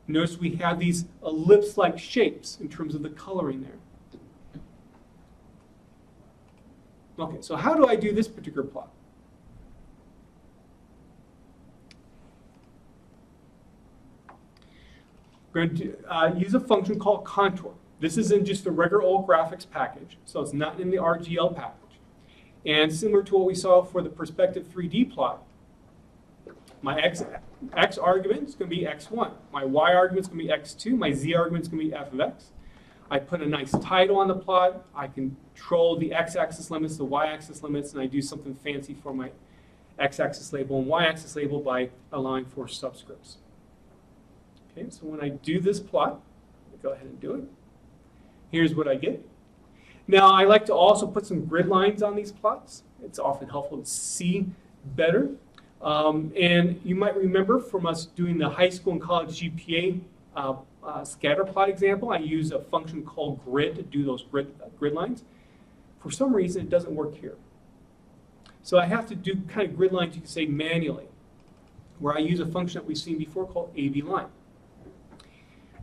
Notice we have these ellipse-like shapes in terms of the coloring there. Okay, so how do I do this particular plot? We're going to use a function called contour. This is in just the regular old graphics package, so it's not in the RGL package. And similar to what we saw for the perspective 3D plot, my x argument is going to be x1. My y argument is going to be x2. My z argument is going to be f of x. I put a nice title on the plot. I control the x-axis limits, the y-axis limits, and I do something fancy for my x-axis label and y-axis label by allowing for subscripts. Okay, so when I do this plot, let me go ahead and do it. Here's what I get. Now, I like to also put some grid lines on these plots. It's often helpful to see better. And you might remember from us doing the high school and college GPA scatter plot example, I use a function called grid to do those grid lines. For some reason, it doesn't work here. So I have to do kind of grid lines, you can say, manually, where I use a function that we've seen before called AB line,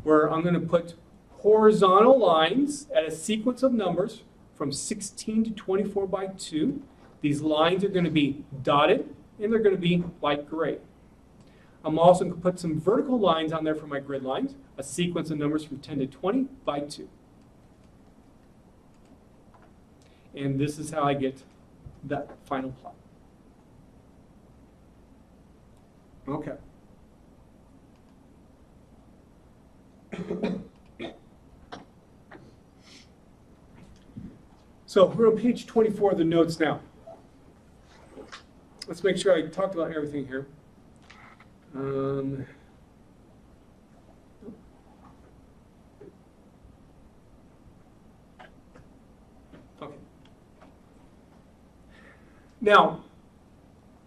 where I'm going to put horizontal lines at a sequence of numbers from 16 to 24 by 2. These lines are going to be dotted, and they're going to be light gray. I'm also going to put some vertical lines on there for my grid lines, a sequence of numbers from 10 to 20 by 2. And this is how I get that final plot. Okay. So we're on page 24 of the notes now. Let's make sure I talked about everything here. Now,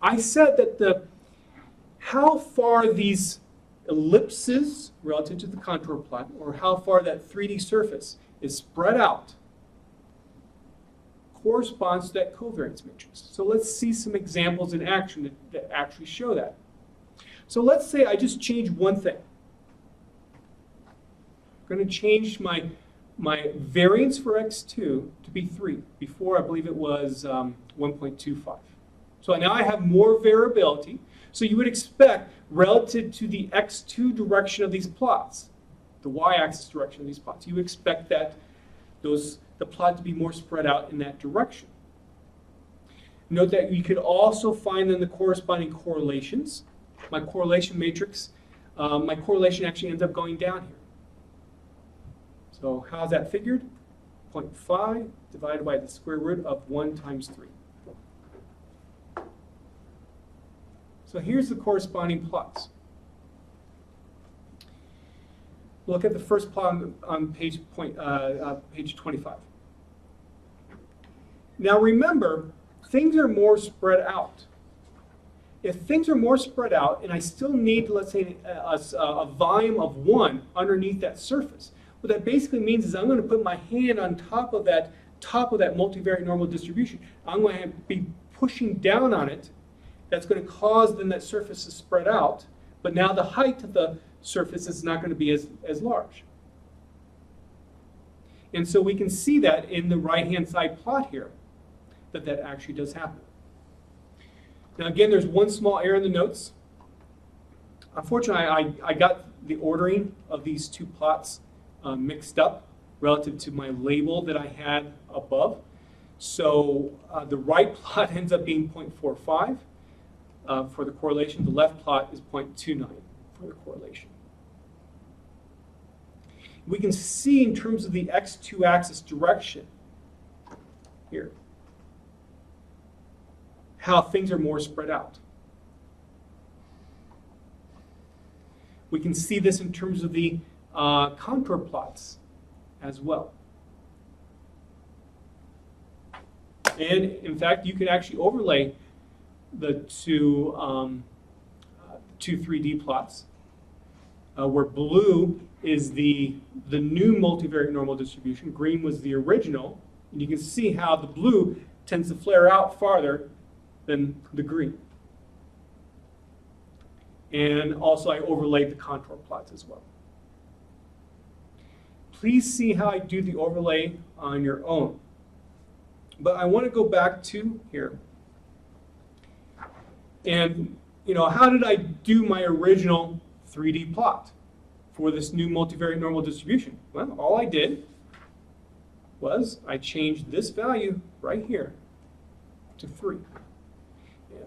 I said that how far these ellipses relative to the contour plot, or how far that 3D surface is spread out, corresponds to that covariance matrix. So let's see some examples in action that actually show that. So let's say I just change one thing. I'm going to change my variance for x2 to be 3. Before, I believe it was 1.25. So now I have more variability. So you would expect, relative to the x2 direction of these plots, the y-axis direction of these plots, you would expect that the plot to be more spread out in that direction. Note that you could also find then the corresponding correlations. My correlation matrix, my correlation actually ends up going down here. So how's that figured? 0.5 divided by the square root of 1 times 3. So here's the corresponding plots. Look at the first plot on page 25. Now remember, things are more spread out. If things are more spread out, and I still need, let's say, a volume of 1 underneath that surface, what that basically means is I'm going to put my hand on top of that multivariate normal distribution. I'm going to be pushing down on it. That's going to cause then that surface to spread out, but now the height of the surface is not going to be as large. And so we can see that in the right-hand side plot here, that actually does happen. Now again, there's one small error in the notes. Unfortunately, I got the ordering of these two plots mixed up relative to my label that I had above. So the right plot ends up being 0.45 for the correlation. The left plot is 0.29 for the correlation. We can see in terms of the x2 axis direction here how things are more spread out. We can see this in terms of the contour plots as well. And in fact, you can actually overlay the two 3D plots, where blue is the new multivariate normal distribution, green was the original, and you can see how the blue tends to flare out farther than the green. And also I overlaid the contour plots as well. Please see how I do the overlay on your own. But I want to go back to here. And, how did I do my original 3D plot for this new multivariate normal distribution? Well, all I did was I changed this value right here to 3. And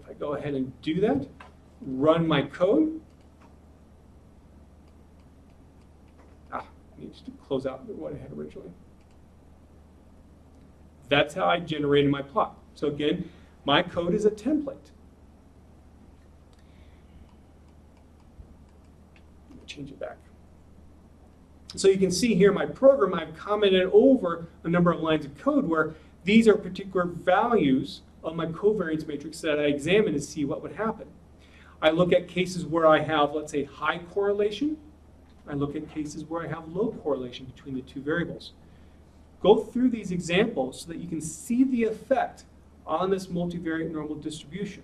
if I go ahead and do that, run my code. I need to close out what I had originally. That's how I generated my plot. So again, my code is a template. Let me change it back. So you can see here my program, I've commented over a number of lines of code where these are particular values of my covariance matrix that I examine to see what would happen. I look at cases where I have, let's say, high correlation. I look at cases where I have low correlation between the two variables. Go through these examples so that you can see the effect on this multivariate normal distribution.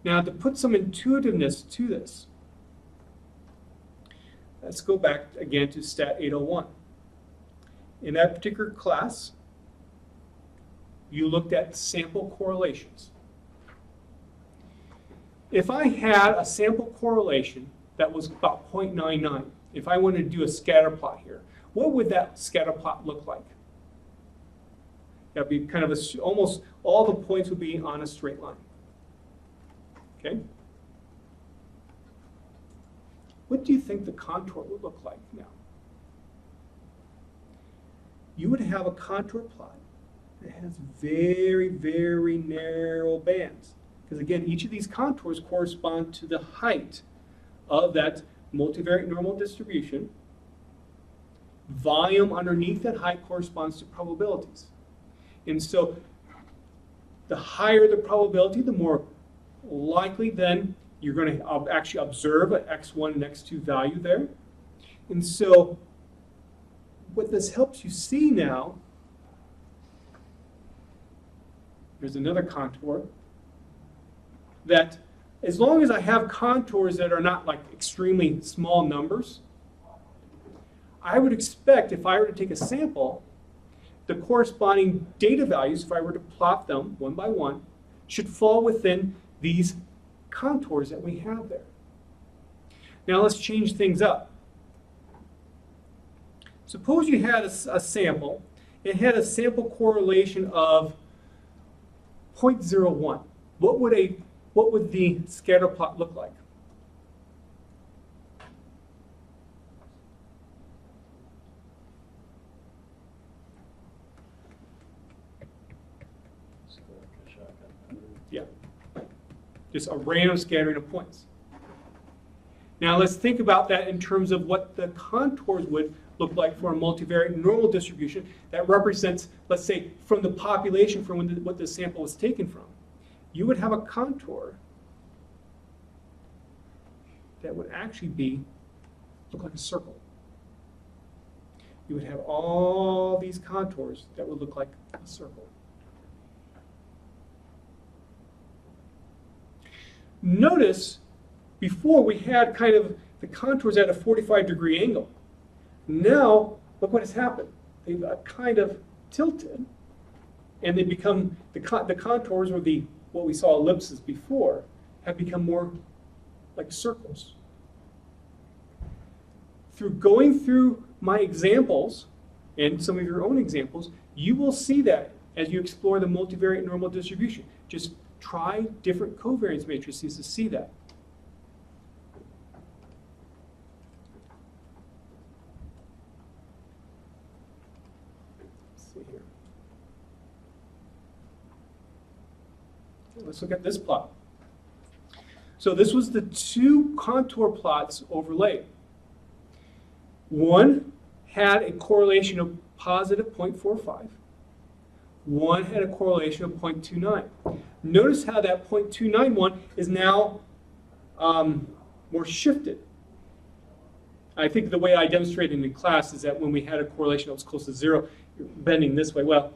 Now, to put some intuitiveness to this, let's go back again to Stat 801. In that particular class, you looked at sample correlations. If I had a sample correlation that was about 0.99, if I wanted to do a scatter plot here, what would that scatter plot look like? That would be kind of almost all the points would be on a straight line. Okay? What do you think the contour would look like now? You would have a contour plot that has very, very narrow bands. Because again, each of these contours correspond to the height of that multivariate normal distribution. Volume underneath that height corresponds to probabilities. And so the higher the probability, the more likely then you're going to actually observe an x1 and x2 value there. And so what this helps you see now, there's another contour, that as long as I have contours that are not like extremely small numbers, I would expect if I were to take a sample, the corresponding data values, if I were to plot them one by one, should fall within these contours that we have there. Now let's change things up. Suppose you had a sample. It had a sample correlation of 0.01. What would the scatter plot look like? Yeah, just a random scattering of points. Now let's think about that in terms of what the contours would look like for a multivariate normal distribution that represents, let's say, from the population from what the sample was taken from. You would have a contour that would actually look like a circle. You would have all these contours that would look like a circle. Notice before we had kind of the contours at a 45-degree angle. Now, look what has happened. They've kind of tilted, and they become, the contours, or what we saw ellipses before, have become more like circles. Through going through my examples, and some of your own examples, you will see that as you explore the multivariate normal distribution. Just try different covariance matrices to see that. Let's look at this plot. So this was the two contour plots overlaid. One had a correlation of positive 0.45. One had a correlation of 0.29. Notice how that 0.291 is now more shifted. I think the way I demonstrated in class is that when we had a correlation that was close to 0, you're bending this way. Well,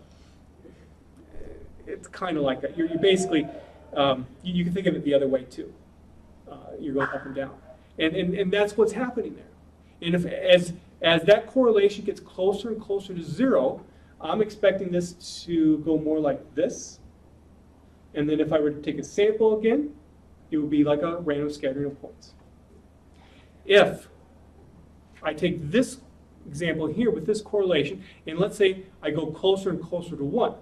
it's kind of like that. You're basically, you can think of it the other way too. You're going up and down. And that's what's happening there. And as that correlation gets closer and closer to 0, I'm expecting this to go more like this. And then if I were to take a sample again, it would be like a random scattering of points. If I take this example here with this correlation, and let's say I go closer and closer to 1,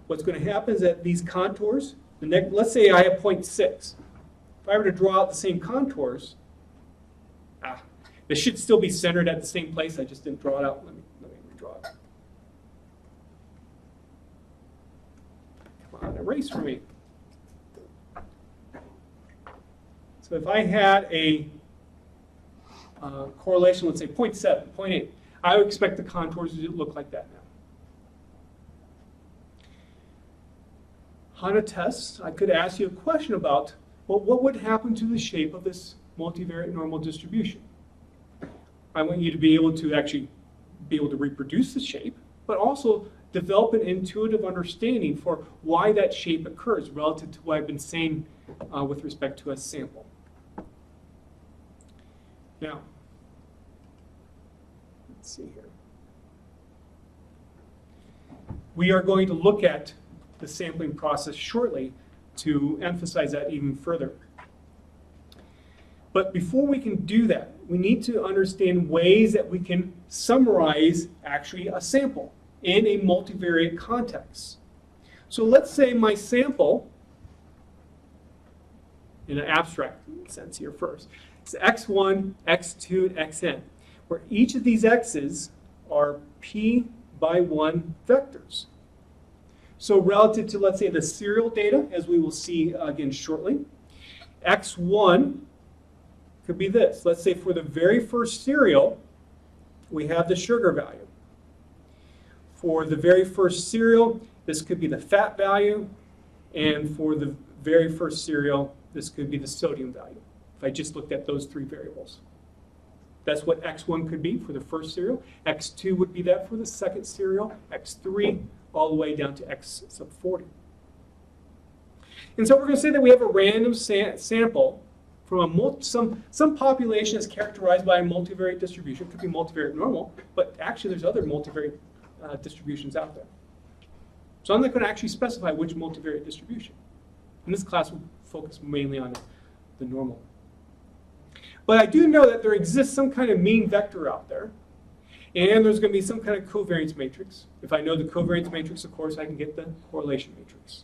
what's going to happen is that these contours, let's say I have 0.6. If I were to draw out the same contours, this should still be centered at the same place. I just didn't draw it out. Let me redraw it. Come on, erase for me. So if I had a correlation, let's say 0.7, 0.8, I would expect the contours to look like that now. On a test, I could ask you a question about, well, what would happen to the shape of this multivariate normal distribution? I want you to be able to actually be able to reproduce the shape, but also develop an intuitive understanding for why that shape occurs relative to what I've been saying with respect to a sample. Now, let's see here. We are going to look at the sampling process shortly to emphasize that even further. But before we can do that, we need to understand ways that we can summarize actually a sample in a multivariate context. So let's say my sample, in an abstract sense here first, it's x1, x2, and xn, where each of these x's are p by 1 vectors. So relative to, let's say, the serial data, as we will see again shortly, x1 could be this. Let's say for the very first serial, we have the sugar value. For the very first serial, this could be the fat value, And for the very first serial, this could be the sodium value, if I just looked at those three variables. That's what x1 could be for the first serial. x2 would be that for the second serial. x3 all the way down to x sub 40. And so we're going to say that we have a random sample from some population that's characterized by a multivariate distribution. It could be multivariate normal, but actually there's other multivariate distributions out there. So I'm not going to actually specify which multivariate distribution. In this class, we'll focus mainly on the normal. But I do know that there exists some kind of mean vector out there, and there's going to be some kind of covariance matrix. If I know the covariance matrix, of course, I can get the correlation matrix.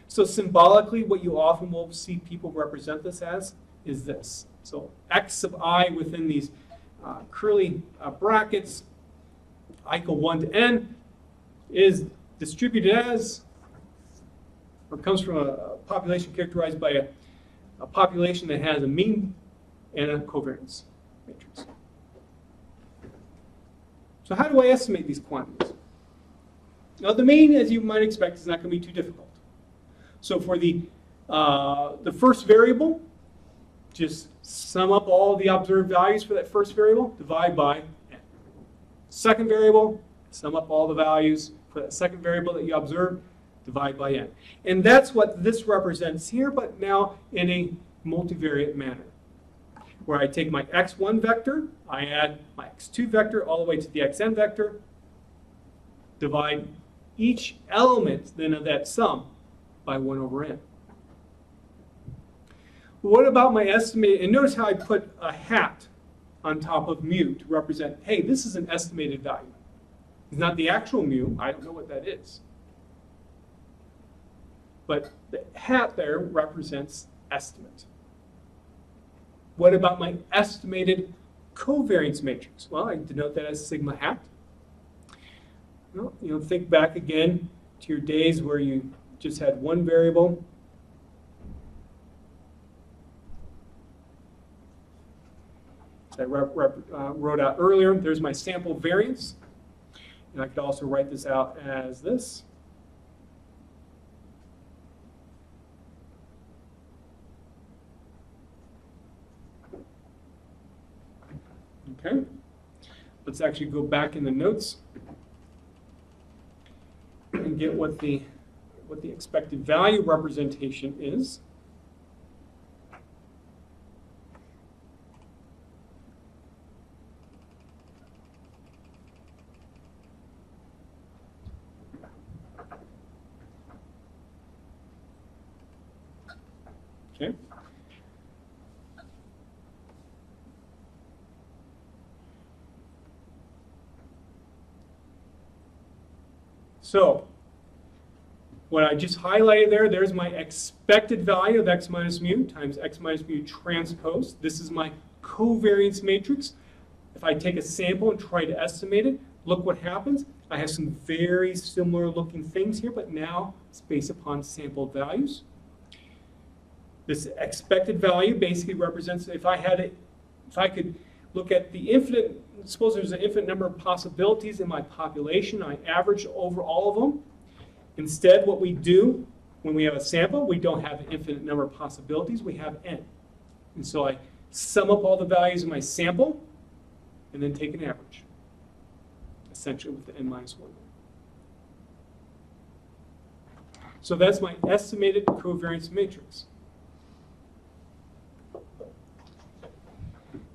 So symbolically, what you often will see people represent this as is this. So x sub I within these curly brackets, I equal 1 to n, is distributed as, or comes from a population characterized by a population that has a mean and a covariance matrix. So how do I estimate these quantities? Now the mean, as you might expect, is not going to be too difficult. So for the first variable, just sum up all the observed values for that first variable, divide by n. Second variable, sum up all the values for that second variable that you observed, divide by n. And that's what this represents here, but now in a multivariate manner, where I take my x1 vector, I add my x2 vector all the way to the xn vector, divide each element then of that sum by 1 over n. What about my estimate? And notice how I put a hat on top of mu to represent, hey, this is an estimated value. It's not the actual mu. I don't know what that is. But the hat there represents estimate. What about my estimated covariance matrix? Well, I denote that as sigma hat. Well, think back again to your days where you just had one variable. As I wrote out earlier, there's my sample variance. And I could also write this out as this. Okay, let's actually go back in the notes and get what the expected value representation is. Okay. So what I just highlighted there's my expected value of x minus mu times x minus mu transpose. This is my covariance matrix. If I take a sample and try to estimate it, look what happens. I have some very similar looking things here, but now it's based upon sampled values. This expected value basically represents if I could look at the infinite, suppose there's an infinite number of possibilities in my population, I average over all of them. Instead, what we do when we have a sample, we don't have an infinite number of possibilities, we have n. And so I sum up all the values in my sample and then take an average, essentially with the n minus 1. So that's my estimated covariance matrix.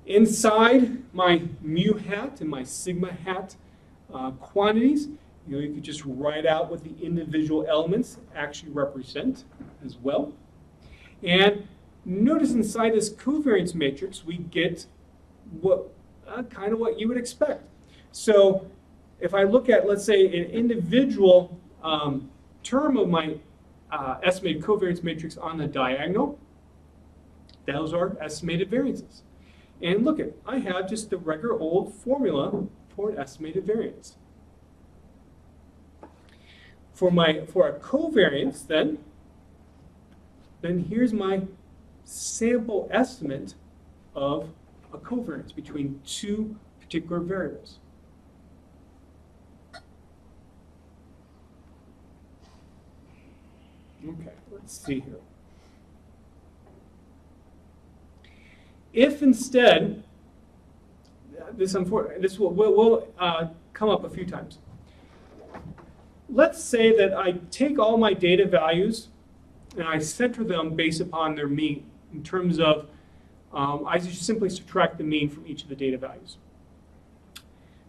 Inside my mu hat and my sigma hat quantities, you could just write out what the individual elements actually represent as well. And notice inside this covariance matrix, we get what kind of what you would expect. So if I look at, let's say, an individual term of my estimated covariance matrix on the diagonal, those are estimated variances. And look at, I have just the regular old formula for an estimated variance. For a covariance, then here's my sample estimate of a covariance between two particular variables. Okay, let's see here. If instead, this will come up a few times. Let's say that I take all my data values and I center them based upon their mean in terms of, I just simply subtract the mean from each of the data values.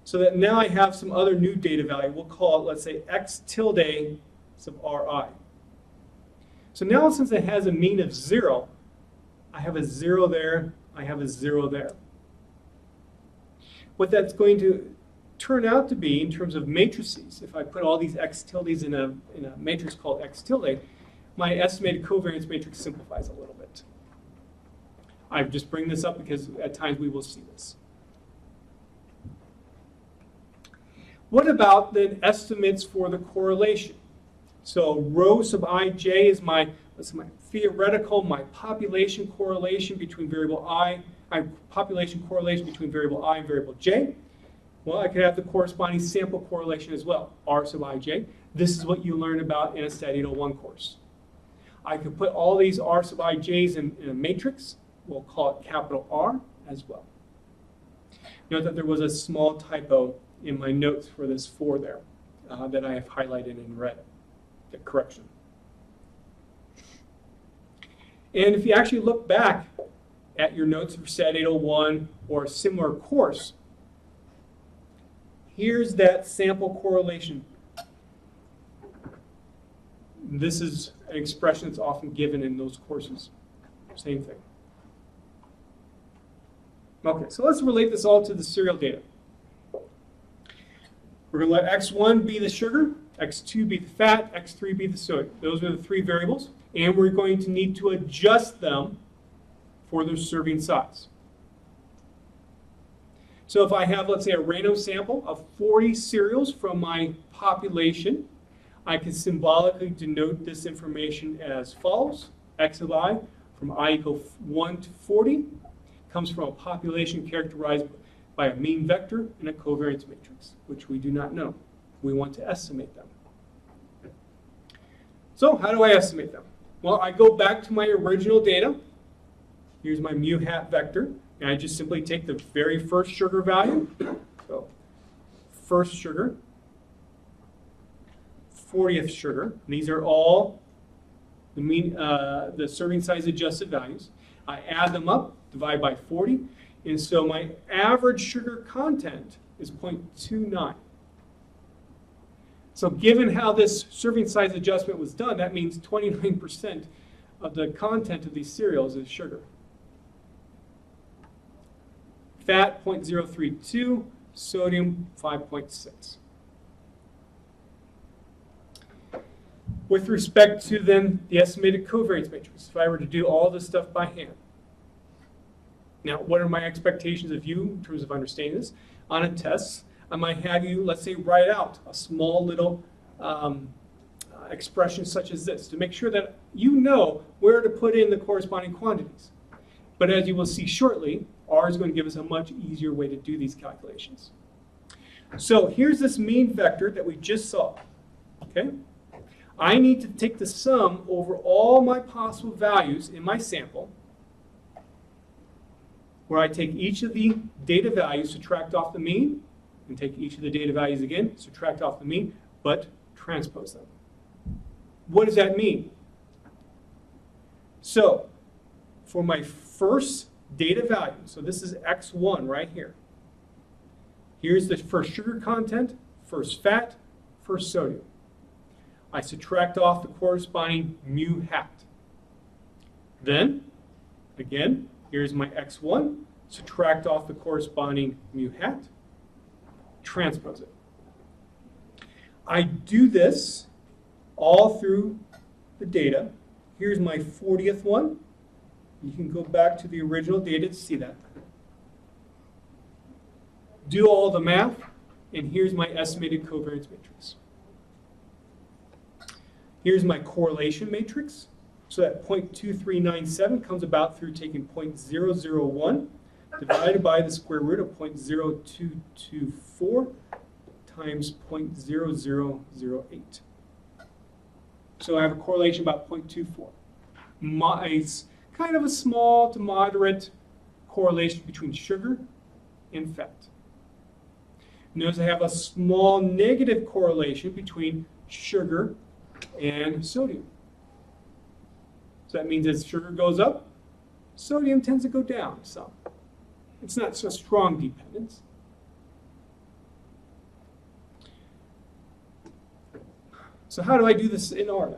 So that now I have some other new data value. We'll call it, let's say, x tilde sub ri. So now since it has a mean of 0, I have a 0 there, I have a 0 there. What that's going to turn out to be in terms of matrices, if I put all these x tildes in a matrix called x tilde, my estimated covariance matrix simplifies a little bit. I just bring this up because at times we will see this. What about then estimates for the correlation? So rho sub ij is my theoretical, my population correlation between variable I population correlation between variable I and variable j. Well, I could have the corresponding sample correlation as well, R sub ij. This is what you learn about in a Stat 801 course. I could put all these R sub ij's in a matrix. We'll call it capital R as well. Note that there was a small typo in my notes for this 4 there that I have highlighted in red. The correction. And if you actually look back at your notes for Stat 801 or a similar course, here's that sample correlation. This is an expression that's often given in those courses. Same thing. Okay, so let's relate this all to the serial data. We're going to let x1 be the sugar, x2 be the fat, x3 be the sodium. Those are the 3 variables, and we're going to need to adjust them for their serving size. So if I have, let's say, a random sample of 40 cereals from my population, I can symbolically denote this information as follows. X of I from I equal 1 to 40 comes from a population characterized by a mean vector and a covariance matrix, which we do not know. We want to estimate them. So how do I estimate them? Well, I go back to my original data. Here's my mu hat vector, and I just simply take the very first sugar value. So first sugar, 40th sugar. And these are all the mean, the serving size adjusted values. I add them up, divide by 40, and so my average sugar content is 0.29. So given how this serving size adjustment was done, that means 29% of the content of these cereals is sugar. Fat, 0.032, sodium, 5.6. With respect to then the estimated covariance matrix, if I were to do all this stuff by hand. Now, what are my expectations of you in terms of understanding this? On a test, I might have you, let's say, write out a small little expression such as this to make sure that you know where to put in the corresponding quantities. But as you will see shortly, R is going to give us a much easier way to do these calculations. So here's this mean vector that we just saw. Okay? I need to take the sum over all my possible values in my sample, where I take each of the data values, subtract off the mean, and take each of the data values again, subtract off the mean, but transpose them. What does that mean? So, for my first data value, so this is x1 right here. Here's the first sugar content, first fat, first sodium. I subtract off the corresponding mu hat. Then, again, here's my x1, subtract off the corresponding mu hat, transpose it. I do this all through the data. Here's my 40th one. You can go back to the original data to see that. Do all the math, and here's my estimated covariance matrix. Here's my correlation matrix. So that 0.2397 comes about through taking 0.001 divided by the square root of 0.0224 times 0.0008. So I have a correlation about 0.24. It's kind of a small to moderate correlation between sugar and fat. Notice I have a small negative correlation between sugar and sodium. So that means as sugar goes up, sodium tends to go down some. It's not so strong dependence. So how do I do this in R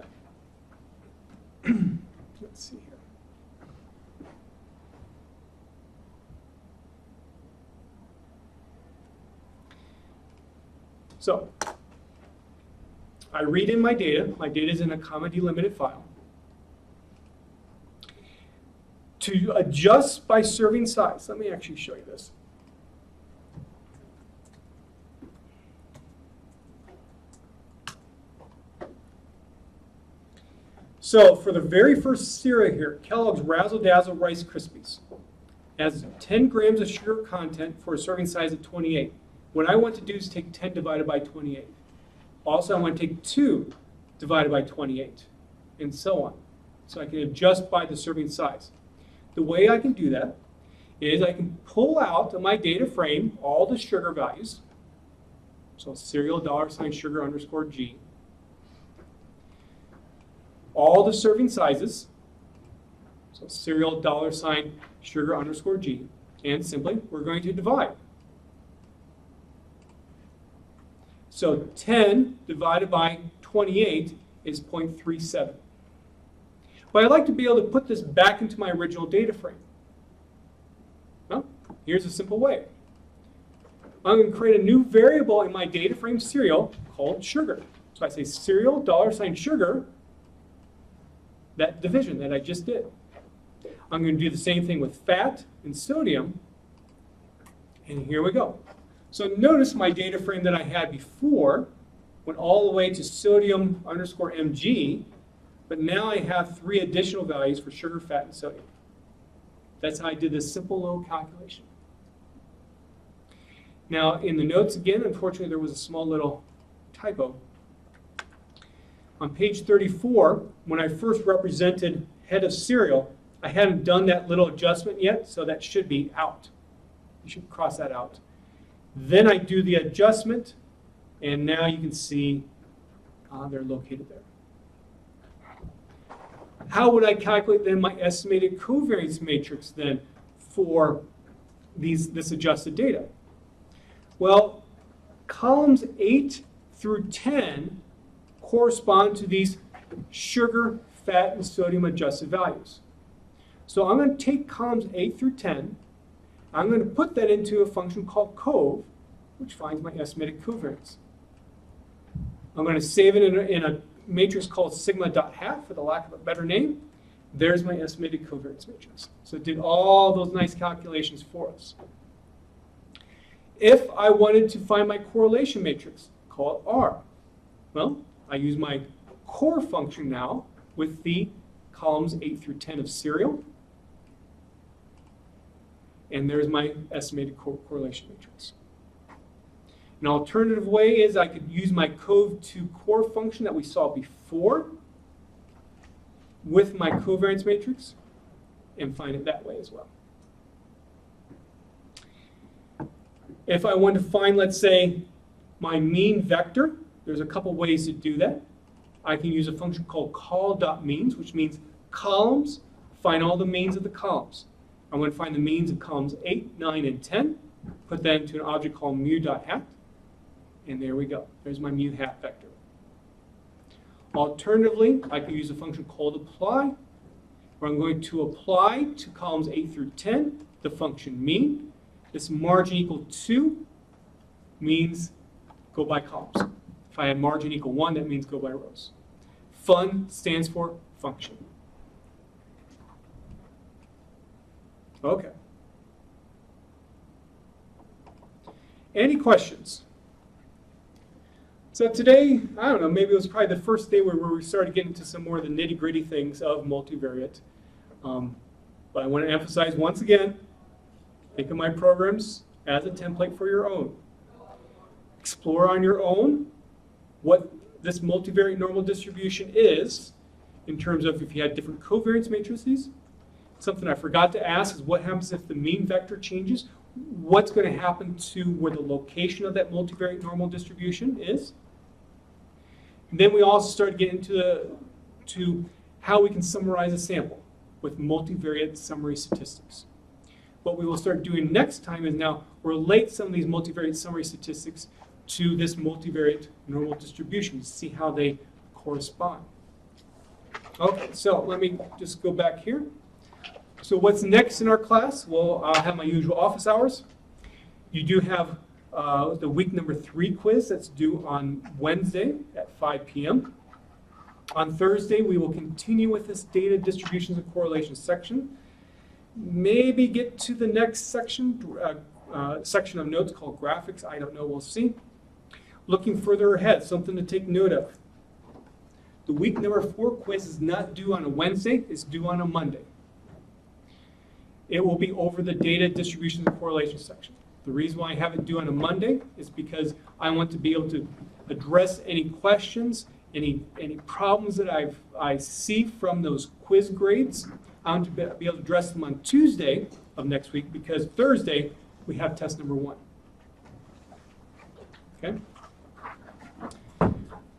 then? Let's see here. So I read in my data. My data is in a comma delimited file. To adjust by serving size, let me actually show you this. So for the very first cereal here, Kellogg's Razzle Dazzle Rice Krispies has 10 grams of sugar content for a serving size of 28. What I want to do is take 10 divided by 28. Also, I want to take 2 divided by 28, and so on. So I can adjust by the serving size. The way I can do that is I can pull out of my data frame all the sugar values. So cereal $sugar underscore G. All the serving sizes. So cereal $sugar underscore G. And simply, we're going to divide. So 10 divided by 28 is 0.37. But I'd like to be able to put this back into my original data frame. Well, here's a simple way. I'm going to create a new variable in my data frame cereal called sugar. So I say cereal $sugar, that division that I just did. I'm going to do the same thing with fat and sodium. And here we go. So notice my data frame that I had before went all the way to sodium underscore Mg, but now I have 3 additional values for sugar, fat, and sodium. That's how I did this simple little calculation. Now in the notes again, unfortunately there was a small little typo. On page 34, when I first represented head of cereal, I hadn't done that little adjustment yet, so that should be out. You should cross that out. Then I do the adjustment, and now you can see they're located there. How would I calculate then my estimated covariance matrix then for this adjusted data? Well, columns 8 through 10 correspond to these sugar, fat, and sodium adjusted values. So I'm going to take columns 8 through 10. I'm going to put that into a function called cov, which finds my estimated covariance. I'm going to save it in a matrix called sigma.half, for the lack of a better name. There's my estimated covariance matrix. So it did all those nice calculations for us. If I wanted to find my correlation matrix, call it R. Well, I use my core function now with the columns 8 through 10 of cereal. And there's my estimated correlation matrix. An alternative way is I could use my cov2core function that we saw before with my covariance matrix and find it that way as well. If I want to find, let's say, my mean vector, there's a couple ways to do that. I can use a function called call.means, which means columns, find all the means of the columns. I'm going to find the means of columns 8, 9, and 10, put that into an object called mu.hat, and there we go. There's my mu hat vector. Alternatively, I can use a function called apply, where I'm going to apply to columns 8 through 10 the function mean. This margin equal 2 means go by columns. If I had margin equal 1, that means go by rows. Fun stands for function. Okay. Any questions? So today, I don't know, maybe it was probably the first day where we started getting into some more of the nitty-gritty things of multivariate. But I want to emphasize once again, think of my programs as a template for your own. Explore on your own what this multivariate normal distribution is in terms of if you had different covariance matrices. Something I forgot to ask is what happens if the mean vector changes? What's going to happen to where the location of that multivariate normal distribution is? And then we also start getting to how we can summarize a sample with multivariate summary statistics. What we will start doing next time is now relate some of these multivariate summary statistics to this multivariate normal distribution to see how they correspond. Okay, so let me just go back here. So what's next in our class? Well, I'll have my usual office hours. You do have the week number 3 quiz that's due on Wednesday at 5 p.m. On Thursday, we will continue with this data distributions and correlations section. Maybe get to the next section of notes called graphics. I don't know, we'll see. Looking further ahead, something to take note of. The week number 4 quiz is not due on a Wednesday, it's due on a Monday. It will be over the data distribution and correlation section. The reason why I have it due on a Monday is because I want to be able to address any questions, any problems that I see from those quiz grades. I want to be able to address them on Tuesday of next week because Thursday we have test number 1. Okay?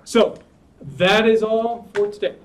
So that is all for today.